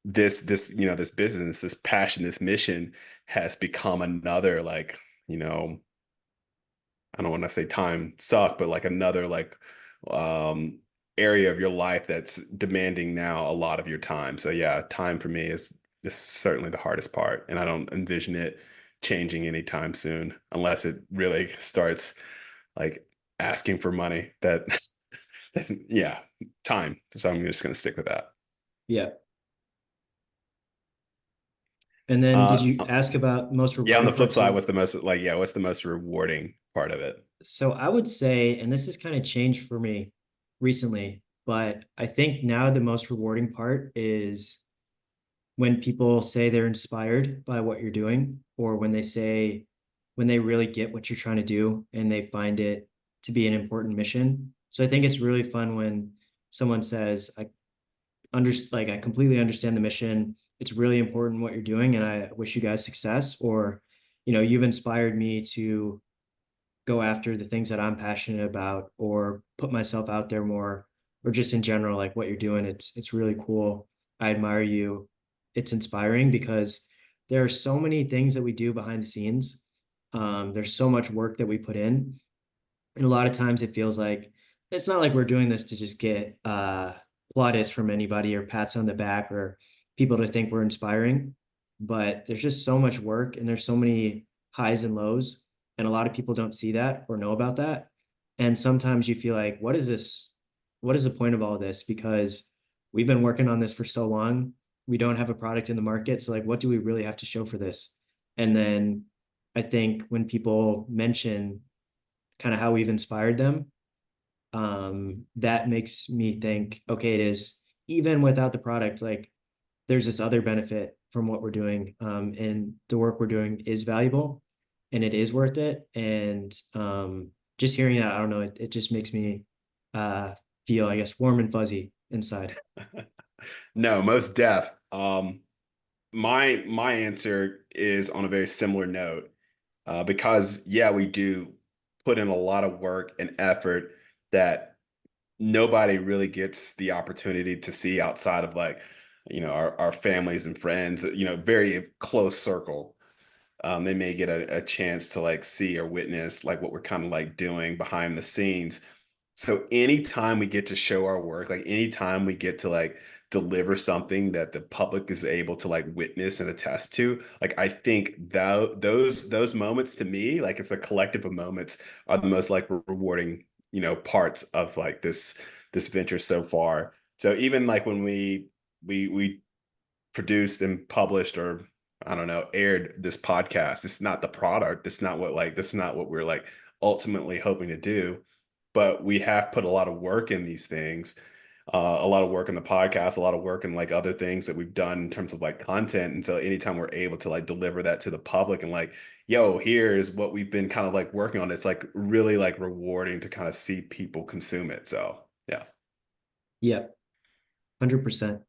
This business, this passion, this mission has become another like, I don't want to say time suck, but like another like um area of your life that's demanding now a lot of your time. So yeah, time for me is certainly the hardest part. And I don't envision it changing anytime soon unless it really starts like asking for money that yeah, time. So I'm just gonna stick with that. Yeah. And then did Uh you ask about most yeah, on the rewarding flip parts side, of? what's the most rewarding part of it? So I would say, and this has kind of changed for me recently, but I think now the most rewarding part is when people say they're inspired by what you're doing, or when they really get what you're trying to do and they find it to be an important mission. So I think it's really fun when someone says, I completely understand the mission. It's really important what you're doing, and I wish you guys success. Or, you've inspired me to go after the things that I'm passionate about or put myself out there more, or just in general, like what you're doing. It's really cool. I admire you. It's inspiring because there are so many things that we do behind the scenes. There's so much work that we put in. And a lot of times it feels like it's not like we're doing this to just get plaudits from anybody or pats on the back or people to think we're inspiring. But there's just so much work and there's so many highs and lows. And a lot of people don't see that or know about that. And sometimes you feel like, what is this? What is the point of all this? Because we've been working on this for so long. We don't have a product in the market. So, like, what do we really have to show for this? And then I think when people mention kind of how we've inspired them, that makes me think, okay, it is even without the product, like there's this other benefit from what we're doing, and the work we're doing is valuable and it is worth it. And just hearing that, I don't know, it just makes me uh, feel, I guess, warm and fuzzy inside. No, most deaf. My answer is on a very similar note, because yeah, we do put in a lot of work and effort that nobody really gets the opportunity to see outside of like, our families and friends, very close circle. They may get a chance to like see or witness like what we're kind of like doing behind the scenes. So anytime we get to show our work, like anytime we get to like deliver something that the public is able to like witness and attest to, like I think that those moments to me, like it's a collective of moments, are the most like rewarding, parts of like this venture so far. So even like when we produced and published or I don't know, aired this podcast. It's not the product. This is not what we're like ultimately hoping to do. But we have put a lot of work in these things. a lot of work in the podcast, a lot of work in like other things that we've done in terms of like content. And so anytime we're able to like deliver that to the public and like, yo, here's what we've been kind of like working on, it's like really like rewarding to kind of see people consume it. So yeah. Yeah, 100%.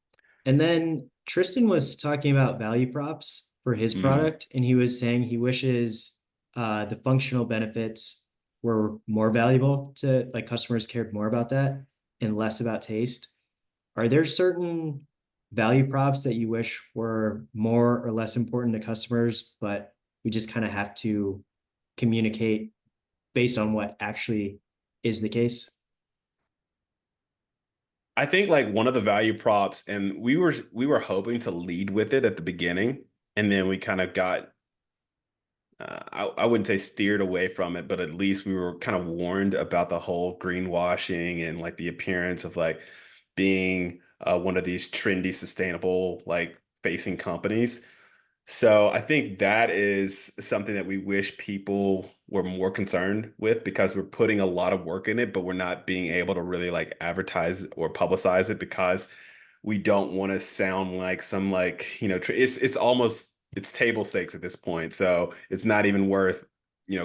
And then Tristan was talking about value props for his Mm. product, and he was saying he wishes the functional benefits were more valuable to like customers cared more about that and less about taste. Are there certain value props that you wish were more or less important to customers, but we just kind of have to communicate based on what actually is the case? I think like one of the value props, and we were hoping to lead with it at the beginning, and then we kind of got I wouldn't say steered away from it, but at least we were kind of warned about the whole greenwashing and like the appearance of like being one of these trendy, sustainable, like facing companies. So I think that is something that we wish people were more concerned with because we're putting a lot of work in it, but we're not being able to really like advertise or publicize it because we don't want to sound like some like, it's almost it's table stakes at this point. So it's not even worth,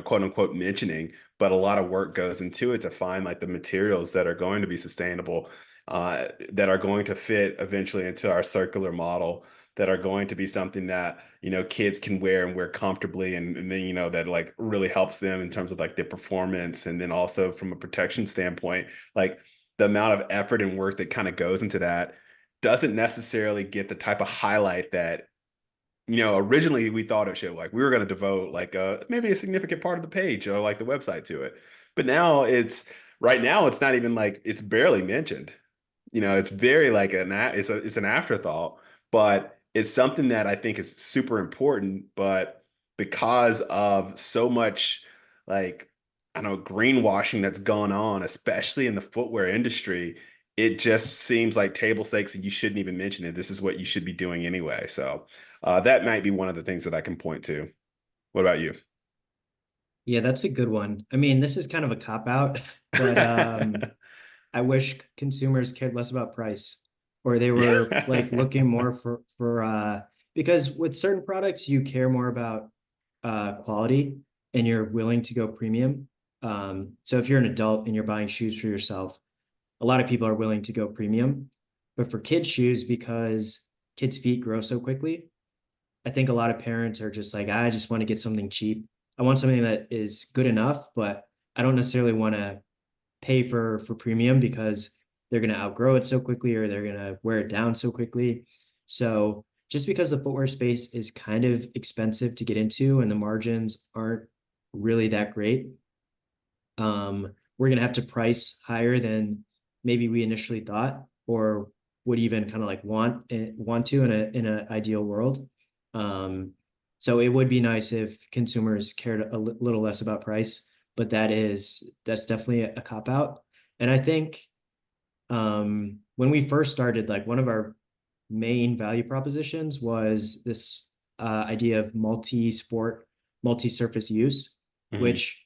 quote unquote mentioning, but a lot of work goes into it to find like the materials that are going to be sustainable, that are going to fit eventually into our circular model, that are going to be something that kids can wear and wear comfortably, and then that like really helps them in terms of like their performance, and then also from a protection standpoint, like the amount of effort and work that kind of goes into that doesn't necessarily get the type of highlight that originally we thought it should. Like we were going to devote like maybe a significant part of the page or like the website to it, but now it's right now it's not even like it's barely mentioned. It's very like it's an afterthought, but it's something that I think is super important. But because of so much like I don't know greenwashing that's gone on, especially in the footwear industry, it just seems like table stakes and you shouldn't even mention it. This is what you should be doing anyway. So that might be one of the things that I can point to. What about you? Yeah, that's a good one. I mean, this is kind of a cop out, but I wish consumers cared less about price or they were like Yeah. looking more for because with certain products you care more about quality and you're willing to go premium. So if you're an adult and you're buying shoes for yourself, a lot of people are willing to go premium. But for kids shoes, because kids' feet grow so quickly, I think a lot of parents are just like, I just want to get something cheap. I want something that is good enough, but I don't necessarily want to pay for premium because they're going to outgrow it so quickly or they're going to wear it down so quickly. So just because the footwear space is kind of expensive to get into and the margins aren't really that great, we're going to have to price higher than maybe we initially thought or would even kind of like want to in an ideal world. Um, so it would be nice if consumers cared a little less about price, but that's definitely a cop out. And I think when we first started, like one of our main value propositions was this idea of multi-sport, multi-surface use, Mhm. which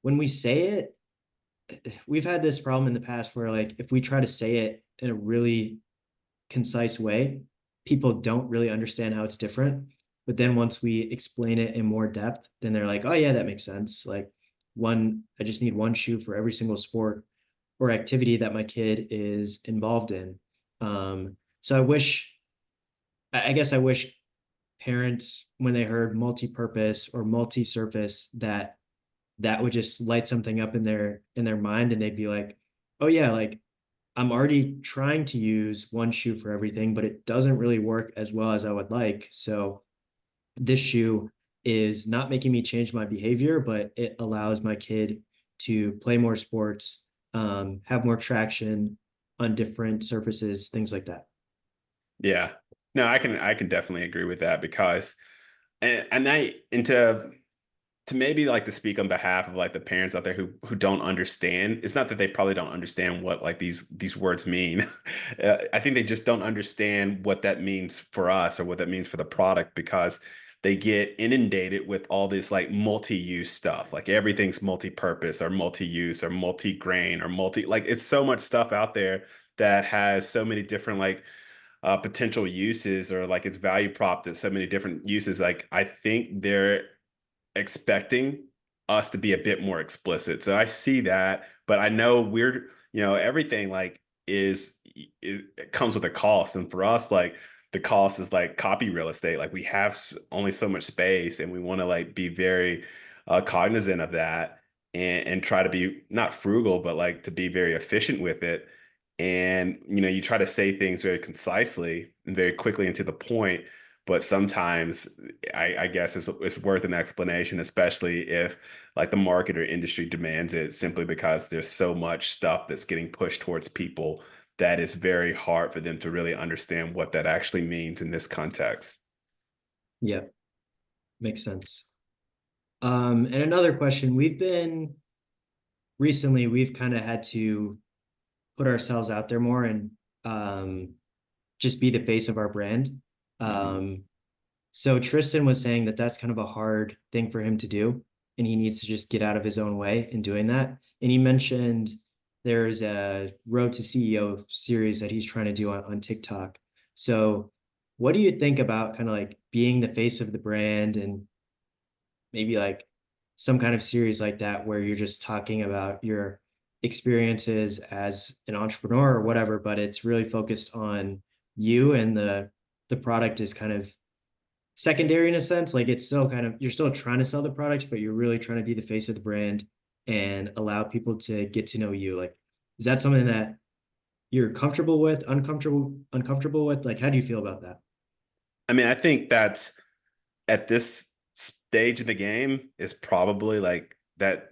when we say it, we've had this problem in the past where like if we try to say it in a really concise way, people don't really understand how it's different. But then once we explain it in more depth, then they're like, oh yeah, that makes sense. Like I just need one shoe for every single sport or activity that my kid is involved in. So I guess I wish parents, when they heard multi-purpose or multi-surface, that would just light something up in their mind and they'd be like, oh yeah, like I'm already trying to use one shoe for everything, but it doesn't really work as well as I would like. So this shoe is not making me change my behavior, but it allows my kid to play more sports, have more traction on different surfaces, things like that. Yeah. No, I can definitely agree with that because and I and to maybe like to speak on behalf of like the parents out there who don't understand. It's not that they probably don't understand what like these words mean. I think they just don't understand what that means for us or what that means for the product because they get inundated with all this like multi-use stuff. Like everything's multi-purpose or multi-use or multi-grain or multi like it's so much stuff out there that has so many different like potential uses, or like its value prop that so many different uses, like I think they're expecting us to be a bit more explicit. So I see that, but I know everything like it comes with a cost. And for us, like the cost is like copy real estate. Like we have only so much space, and we want to like be very cognizant of that, and try to be not frugal, but like to be very efficient with it. And you try to say things very concisely and very quickly and to the point, but sometimes I guess it's worth an explanation, especially if like the market or industry demands it, simply because there's so much stuff that's getting pushed towards people that it's very hard for them to really understand what that actually means in this context. Yeah, makes sense. And another question, we've kind of had to put ourselves out there more and um, just be the face of our brand. Hmm. Um, so Trystin was saying that that's kind of a hard thing for him to do, and he needs to just get out of his own way in doing that. And he mentioned there's a Road to CEO series that he's trying to do on TikTok. So, what do you think about kind of like being the face of the brand and maybe like some kind of series like that where you're just talking about your experiences as an entrepreneur or whatever, but it's really focused on you and the product is kind of secondary in a sense. Like it's still kind of you're still trying to sell the product, but you're really trying to be the face of the brand and allow people to get to know you. Like, is that something that you're comfortable with, uncomfortable with? Like, how do you feel about that? I mean, I think that's at this stage in the game is probably like that.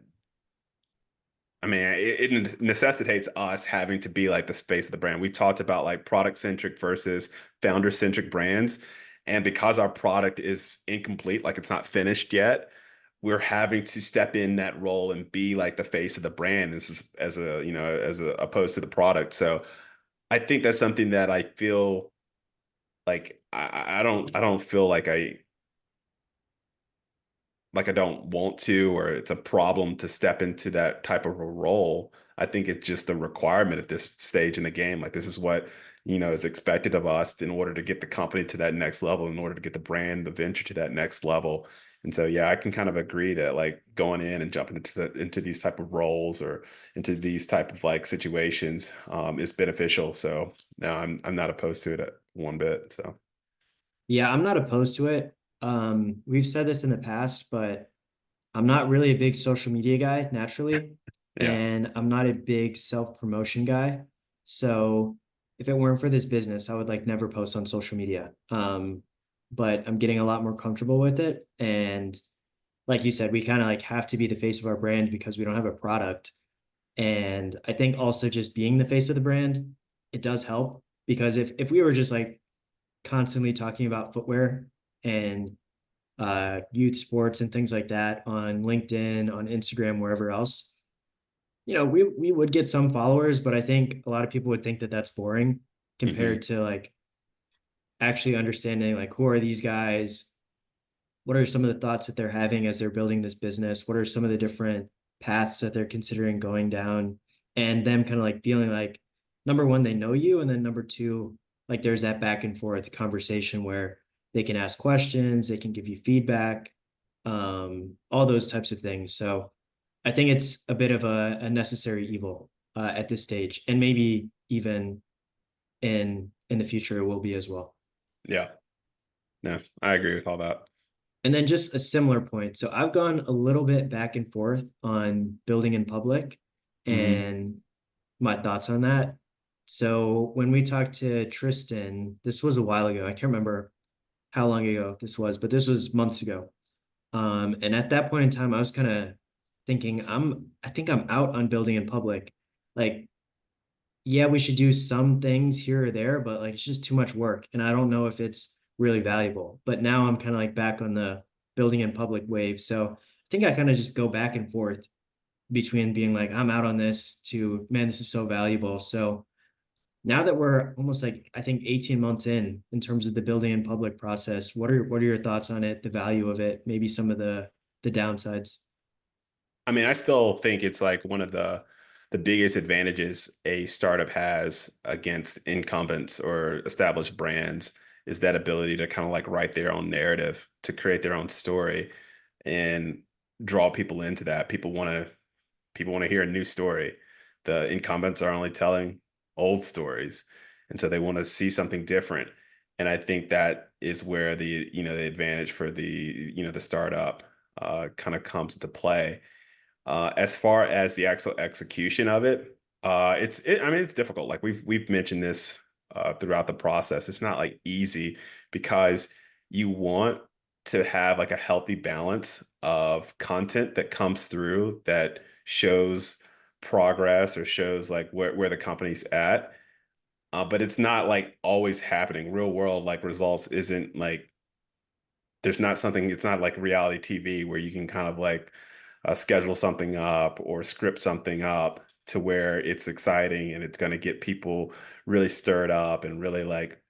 I mean, it necessitates us having to be like the space of the brand. We talked about like product centric versus founder centric brands. And because our product is incomplete, like it's not finished yet, we're having to step in that role and be like the face of the brand as a, as a opposed to the product. So I think that's something that I feel like I don't feel like I don't want to, or it's a problem to step into that type of a role. I think it's just a requirement at this stage in the game. Like this is what, is expected of us in order to get the company to that next level, in order to get the brand, the venture to that next level. And so, yeah, I can kind of agree that like going in and jumping into these type of roles or into these type of like situations is beneficial. So no, I'm not opposed to it at one bit. So Yeah, I'm not opposed to it. We've said this in the past, but I'm not really a big social media guy naturally, yeah. and I'm not a big self-promotion guy. So if it weren't for this business, I would like never post on social media. But I'm getting a lot more comfortable with it. And like you said, we kind of like have to be the face of our brand because we don't have a product. And I think also just being the face of the brand, it does help because if we were just like constantly talking about footwear and youth sports and things like that on LinkedIn, on Instagram, wherever else, we would get some followers, but I think a lot of people would think that that's boring Hmm. compared to like actually understanding like who are these guys, what are some of the thoughts that they're having as they're building this business, what are some of the different paths that they're considering going down, and them kind of like feeling like number one they know you, and then number two like there's that back and forth conversation where they can ask questions, they can give you feedback, all those types of things. So I think it's a bit of a necessary evil at this stage, and maybe even in the future it will be as well. Yeah. No, I agree with all that. And then just a similar point. So I've gone a little bit back and forth on building in public Hmm. and my thoughts on that. So when we talked to Trystin, this was a while ago. I can't remember how long ago this was, but this was months ago. And at that point in time, I was kind of thinking, I think I'm out on building in public. Like, yeah, we should do some things here or there, but like it's just too much work. And I don't know if it's really valuable. But now I'm kind of like back on the building in public wave. So I think I kind of just go back and forth between being like, I'm out on this to, man, this is so valuable. So now that we're almost like, I think 18 months in terms of the building in public process, what are your thoughts on it, the value of it, maybe some of the downsides? I mean, I still think it's like one of the the biggest advantages a startup has against incumbents or established brands is that ability to kind of like write their own narrative, to create their own story and draw people into that. People want to hear a new story. The incumbents are only telling old stories, and so they want to see something different. And I think that is where the advantage for the startup kind of comes into play. As far as the actual execution of it, I mean, it's difficult. Like we've mentioned this throughout the process. It's not like easy because you want to have like a healthy balance of content that comes through that shows progress or shows like where the company's at. But it's not like always happening. Real world like results isn't like there's not something, it's not like reality TV where you can kind of like schedule something up or script something up to where it's exciting and it's going to get people really stirred up and really like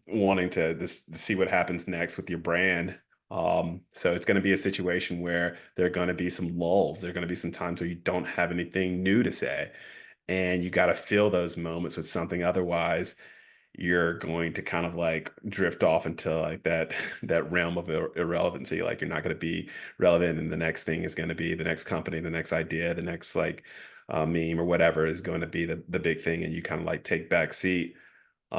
wanting to see what happens next with your brand. So it's going to be a situation where there are going to be some lulls. There are going to be some times where you don't have anything new to say, and you got to fill those moments with something. Otherwise, you're going to kind of like drift off into like that realm of irrelevancy. Like you're not going to be relevant, and the next thing is going to be the next company, the next idea, the next like meme or whatever is going to be the big thing, and you kind of like take back seat.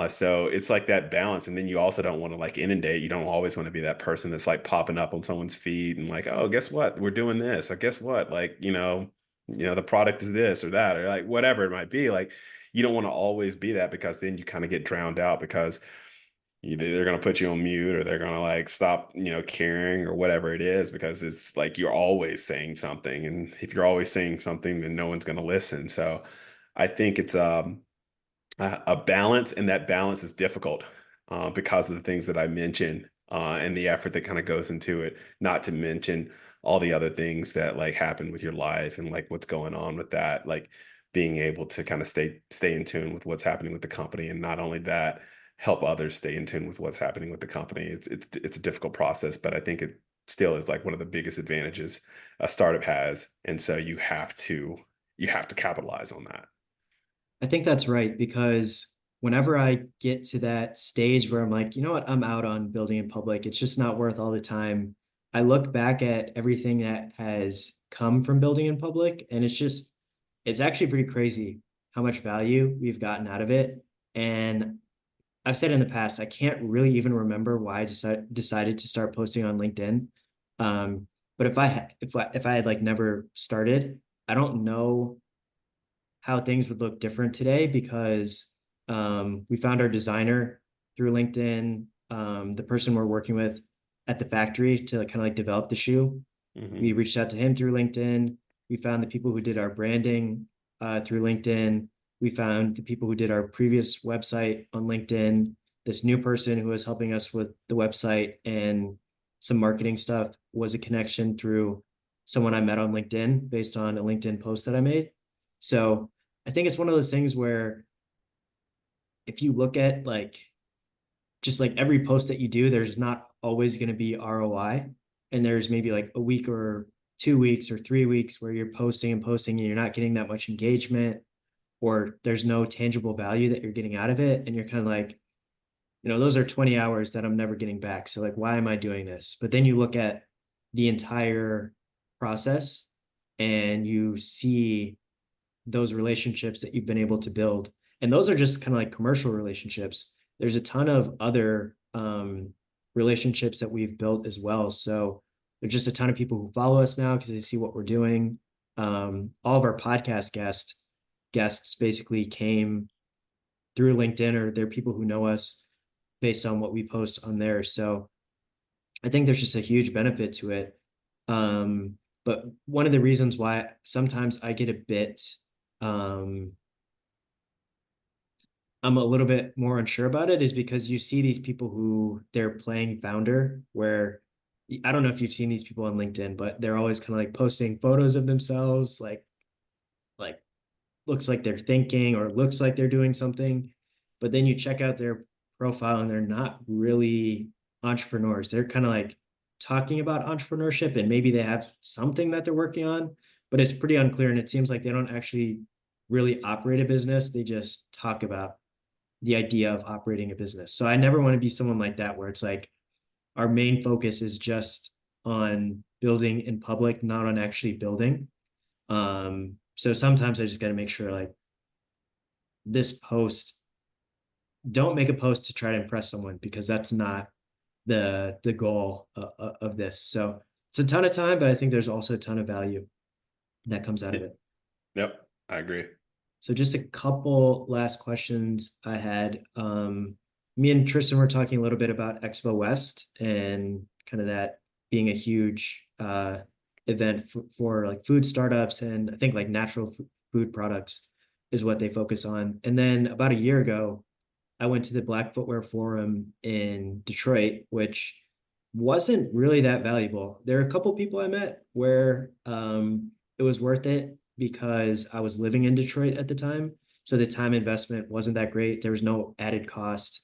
So it's like that balance, and then you also don't want to like inundate. You don't always want to be that person that's like popping up on someone's feed and like, oh, guess what? We're doing this. Or guess what? Like, the product is this or that, or like whatever it might be. Like, you don't want to always be that because then you kind of get drowned out because either they're going to put you on mute or they're going to like stop, caring or whatever it is because it's like you're always saying something. And if you're always saying something, then no one's going to listen. So I think it's a balance, and that balance is difficult because of the things that I mentioned and the effort that kind of goes into it. Not to mention all the other things that like happen with your life and like what's going on with that, like being able to kind of stay in tune with what's happening with the company, and not only that, help others stay in tune with what's happening with the company. It's a difficult process, but I think it still is like one of the biggest advantages a startup has, and so you have to capitalize on that. I think that's right because whenever I get to that stage where I'm like, you know what, I'm out on building in public, it's just not worth all the time. I look back at everything that has come from building in public, and it's actually pretty crazy how much value we've gotten out of it. And I've said in the past, I can't really even remember why I decided to start posting on LinkedIn. But if I had like never started, I don't know how things would look different today because we found our designer through LinkedIn, the person we're working with at the factory to kind of like develop the shoe. Hmm. We reached out to him through LinkedIn. We found the people who did our branding through LinkedIn. We found the people who did our previous website on LinkedIn. This new person who was helping us with the website and some marketing stuff was a connection through someone I met on LinkedIn based on a LinkedIn post that I made. So I think it's one of those things where if you look at like just like every post that you do, there's not always going to be ROI. And there's maybe like a week or 2 weeks or 3 weeks where you're posting and posting and you're not getting that much engagement, or there's no tangible value that you're getting out of it. And you're kind of like, those are 20 hours that I'm never getting back. So like, why am I doing this? But then you look at the entire process and you see those relationships that you've been able to build. And those are just kind of like commercial relationships. There's a ton of other relationships that we've built as well. So there's just a ton of people who follow us now because they see what we're doing. All of our podcast guests basically came through LinkedIn, or they're people who know us based on what we post on there. So I think there's just a huge benefit to it. But one of the reasons why sometimes I get a bit um, I'm a little bit more unsure about it is because you see these people who they're playing founder, where I don't know if you've seen these people on LinkedIn, but they're always kind of like posting photos of themselves, like looks like they're thinking or looks like they're doing something. But then you check out their profile and they're not really entrepreneurs. They're kind of like talking about entrepreneurship and maybe they have something that they're working on, but it's pretty unclear. And it seems like they don't actually really operate a business. They just talk about the idea of operating a business. So I never want to be someone like that, where it's like our main focus is just on building in public, not on actually building. So sometimes I just got to make sure like this post, don't make a post to try to impress someone, because that's not the goal of this. So it's a ton of time, but I think there's also a ton of value that comes out of it. Yep, I agree. So just a couple last questions I had. Me and Tristan were talking a little bit about Expo West and kind of that being a huge event for like food startups, and I think like natural food products is what they focus on. And then about a year ago, I went to the Black Footwear Forum in Detroit, which wasn't really that valuable. There are a couple people I met where it was worth it because I was living in Detroit at the time. So the time investment wasn't that great. There was no added cost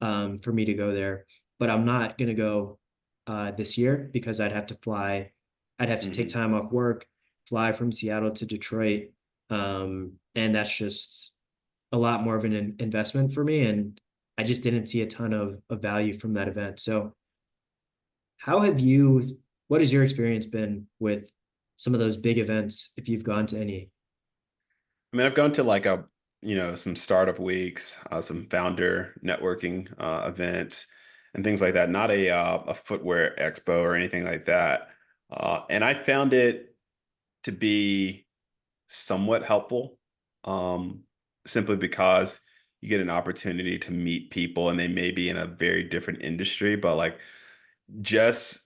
for me to go there. But I'm not going to go this year because I'd have to fly. I'd have to take Hmm. time off work, fly from Seattle to Detroit. And that's just a lot more of an investment for me. And I just didn't see a ton of value from that event. So how have you, what has your experience been with some of those big events, if you've gone to any? I mean, I've gone to like some startup weeks, some founder networking events and things like that. Not a footwear expo or anything like that. And I found it to be somewhat helpful, um, simply because you get an opportunity to meet people and they may be in a very different industry, but like just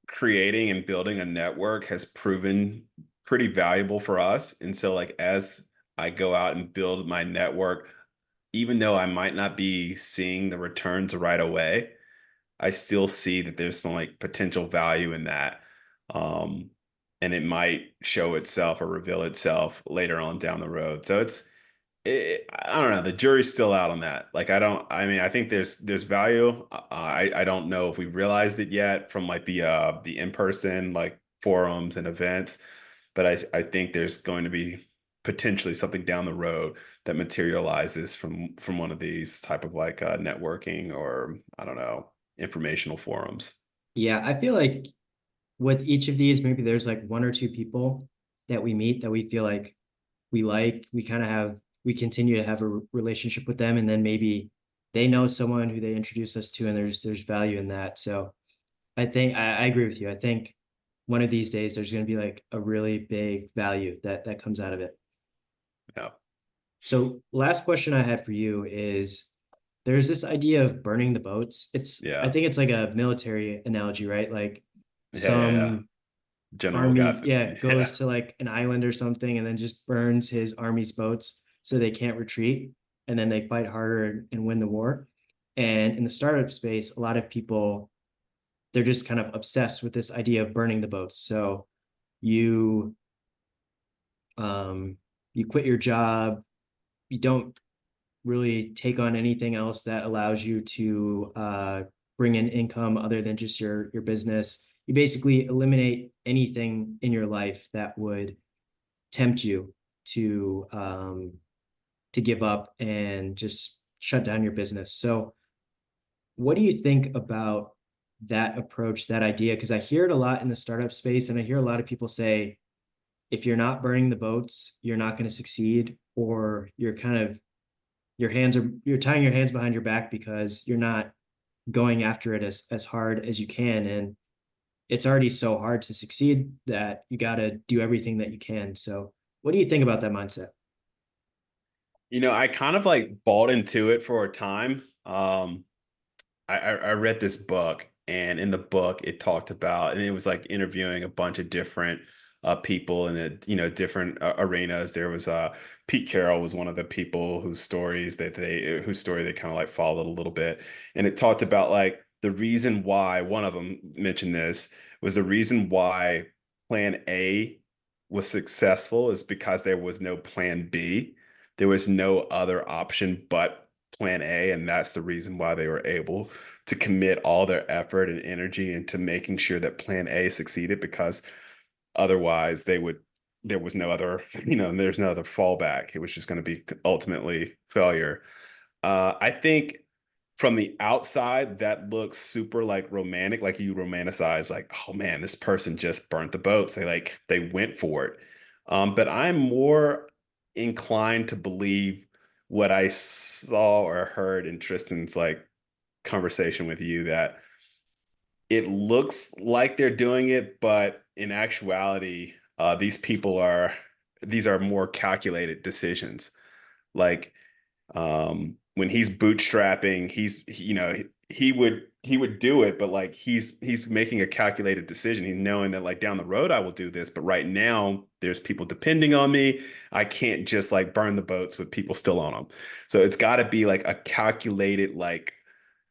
creating and building a network has proven pretty valuable for us. And so like as I go out and build my network, even though I might not be seeing the returns right away, I still see that there's some like potential value in that. Um, and it might show itself or reveal itself later on down the road. So I don't know. The jury's still out on that. Like, I mean, I think there's value. I don't know if we realized it yet from like the in-person like forums and events, but I think there's going to be potentially something down the road that materializes from one of these type of like networking or I don't know, informational forums. Yeah, I feel like with each of these, maybe there's like one or two people that we meet that we feel like, we kind of have, we continue to have a relationship with them. And then maybe they know someone who they introduce us to, and there's value in that. So I think I agree with you. I think one of these days there's going to be like a really big value that comes out of it. Yeah. So last question I had for you is, there's this idea of burning the boats. I Yeah. think it's like a military analogy, right? Like Yeah. Yeah. Yeah. some General army, got yeah, goes yeah. to like an island or something and then just burns his army's boats so they can't retreat. And then they fight harder and win the war. And in the startup space, a lot of people, they're just kind of obsessed with this idea of burning the boats. So you um you quit your job, you don't really take on anything else that allows you to bring in income other than just your business. You basically eliminate anything in your life that would tempt you to give up and just shut down your business. So what do you think about that approach, that idea? Because I hear it a lot in the startup space, and I hear a lot of people say, if you're not burning the boats, you're not going to succeed, or you're kind of, you're tying your hands behind your back because you're not going after it as hard as you can. And it's already so hard to succeed that you got to do everything that you can. So what do you think about that mindset? I kind of like bought into it for a time. I read this book, and in the book, it talked about, and it was like interviewing a bunch of different people in different arenas. There was Pete Carroll was one of the people whose story they kind of like followed a little bit, and it talked about like the reason why one of them mentioned this was the reason why Plan A was successful is because there was no Plan B. There was no other option but Plan A, and that's the reason why they were able to commit all their effort and energy into making sure that Plan A succeeded because Otherwise, there was no other, there's no other fallback. It was just going to be ultimately failure. I think from the outside, that looks super like romantic, like you romanticize, like, oh man, this person just burnt the boats. They went for it. But I'm more inclined to believe what I saw or heard in Tristan's like conversation with you, that it looks like they're doing it, but in actuality, these are more calculated decisions. Like when he's bootstrapping, he would do it, but like he's making a calculated decision. He's knowing that like down the road I will do this, but right now there's people depending on me. I can't just like burn the boats with people still on them. So it's got to be like a calculated like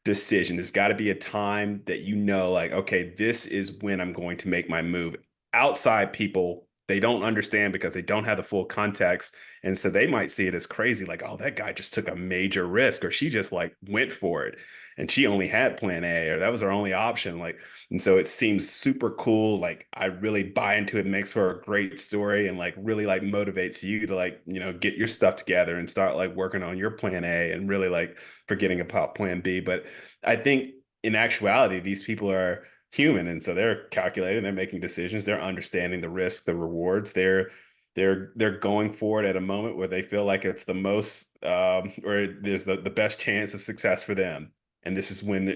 decision. There's got to be a time that like, okay, this is when I'm going to make my move. Outside people, they don't understand because they don't have the full context. And so they might see it as crazy, like, oh, that guy just took a major risk, or she just like went for it. And she only had plan A, or that was her only option. Like, and so it seems super cool. Like, I really buy into it, makes for a great story, and like really like motivates you to like, get your stuff together and start like working on your plan A and really like forgetting about plan B. But I think in actuality, these people are human, and so they're calculating, they're making decisions, they're understanding the risk, the rewards, they're going for it at a moment where they feel like it's the most or there's the best chance of success for them. And this is when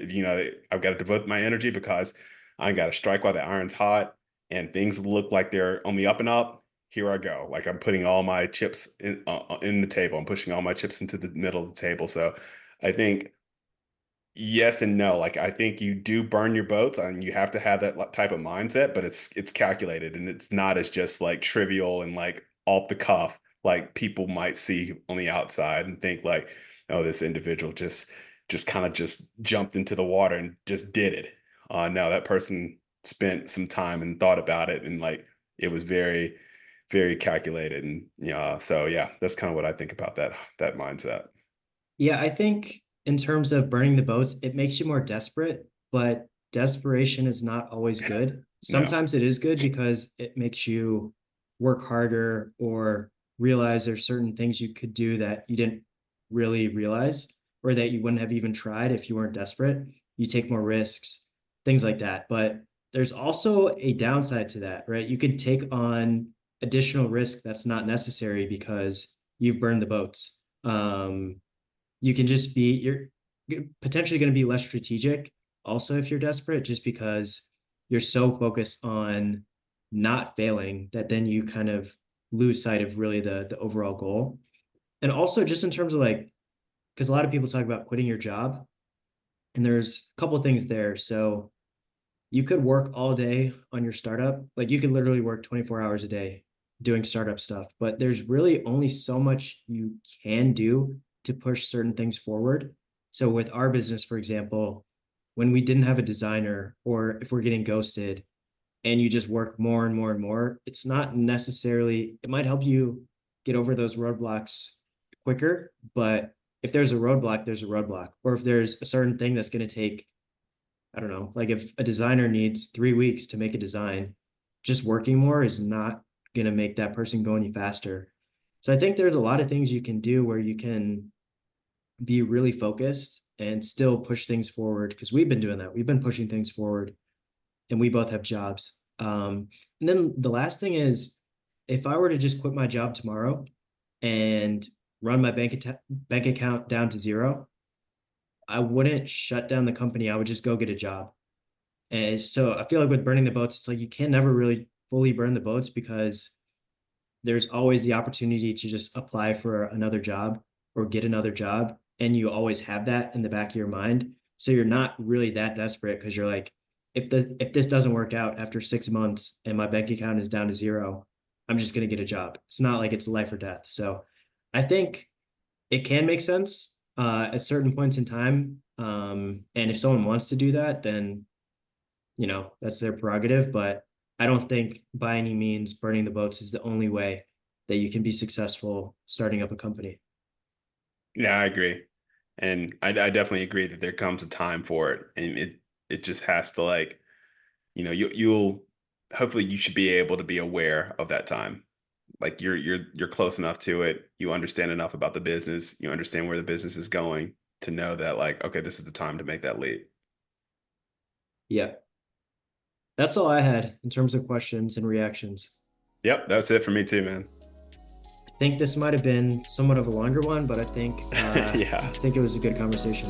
I've got to devote my energy because I got to strike while the iron's hot and things look like they're on the up and up. Here I go. Like I'm putting all my chips in the table. I'm pushing all my chips into the middle of the table. So I think yes and no. Like I think you do burn your boats and you have to have that type of mindset, but it's calculated and it's not as just like trivial and like off the cuff like people might see on the outside and think like, oh, this individual just kind of just jumped into the water and just did it. No, that person spent some time and thought about it, and like it was very, very calculated. And so yeah, that's kind of what I think about that mindset. Yeah, I think in terms of burning the boats, it makes you more desperate, but desperation is not always good. No. Sometimes it is good because it makes you work harder or realize there's certain things you could do that you didn't really realize or that you wouldn't have even tried if you weren't desperate. You take more risks, things like that. But there's also a downside to that, right? You could take on additional risk that's not necessary because you've burned the boats. You can just be you're potentially going to be less strategic also if you're desperate just because you're so focused on not failing that then you kind of lose sight of really the overall goal. And also just in terms of like because a lot of people talk about quitting your job and there's a couple of things there. So you could work all day on your startup. Like you could literally work 24 hours a day doing startup stuff, but there's really only so much you can do to push certain things forward. So with our business, for example, when we didn't have a designer or if we're getting ghosted and you just work more and more and more, it's not necessarily, it might help you get over those roadblocks quicker, but if there's a roadblock, there's a roadblock. Or if there's a certain thing that's going to take I don't know, like if a designer needs 3 weeks to make a design, just working more is not going to make that person go any faster. So I think there's a lot of things you can do where you can be really focused and still push things forward because we've been doing that. We've been pushing things forward and we both have jobs. And then the last thing is if I were to just quit my job tomorrow and run my bank account down to zero, I wouldn't shut down the company. I would just go get a job. And so I feel like with burning the boats, it's like you can never really fully burn the boats because there's always the opportunity to just apply for another job or get another job. And you always have that in the back of your mind. So you're not really that desperate because you're like, if this doesn't work out after 6 months and my bank account is down to zero, I'm just gonna get a job. It's not like it's life or death. So I think it can make sense at certain points in time. And if someone wants to do that, then that's their prerogative. But I don't think by any means burning the boats is the only way that you can be successful starting up a company. Yeah, I agree. And I definitely agree that there comes a time for it. And it just has to like, you'll hopefully you should be able to be aware of that time. Like you're close enough to it, you understand enough about the business, you understand where the business is going to know that like, okay, this is the time to make that leap. Yeah, that's all I had in terms of questions and reactions. Yep, that's it for me too, man. I think this might have been somewhat of a longer one, but I think Yeah. it was a good conversation.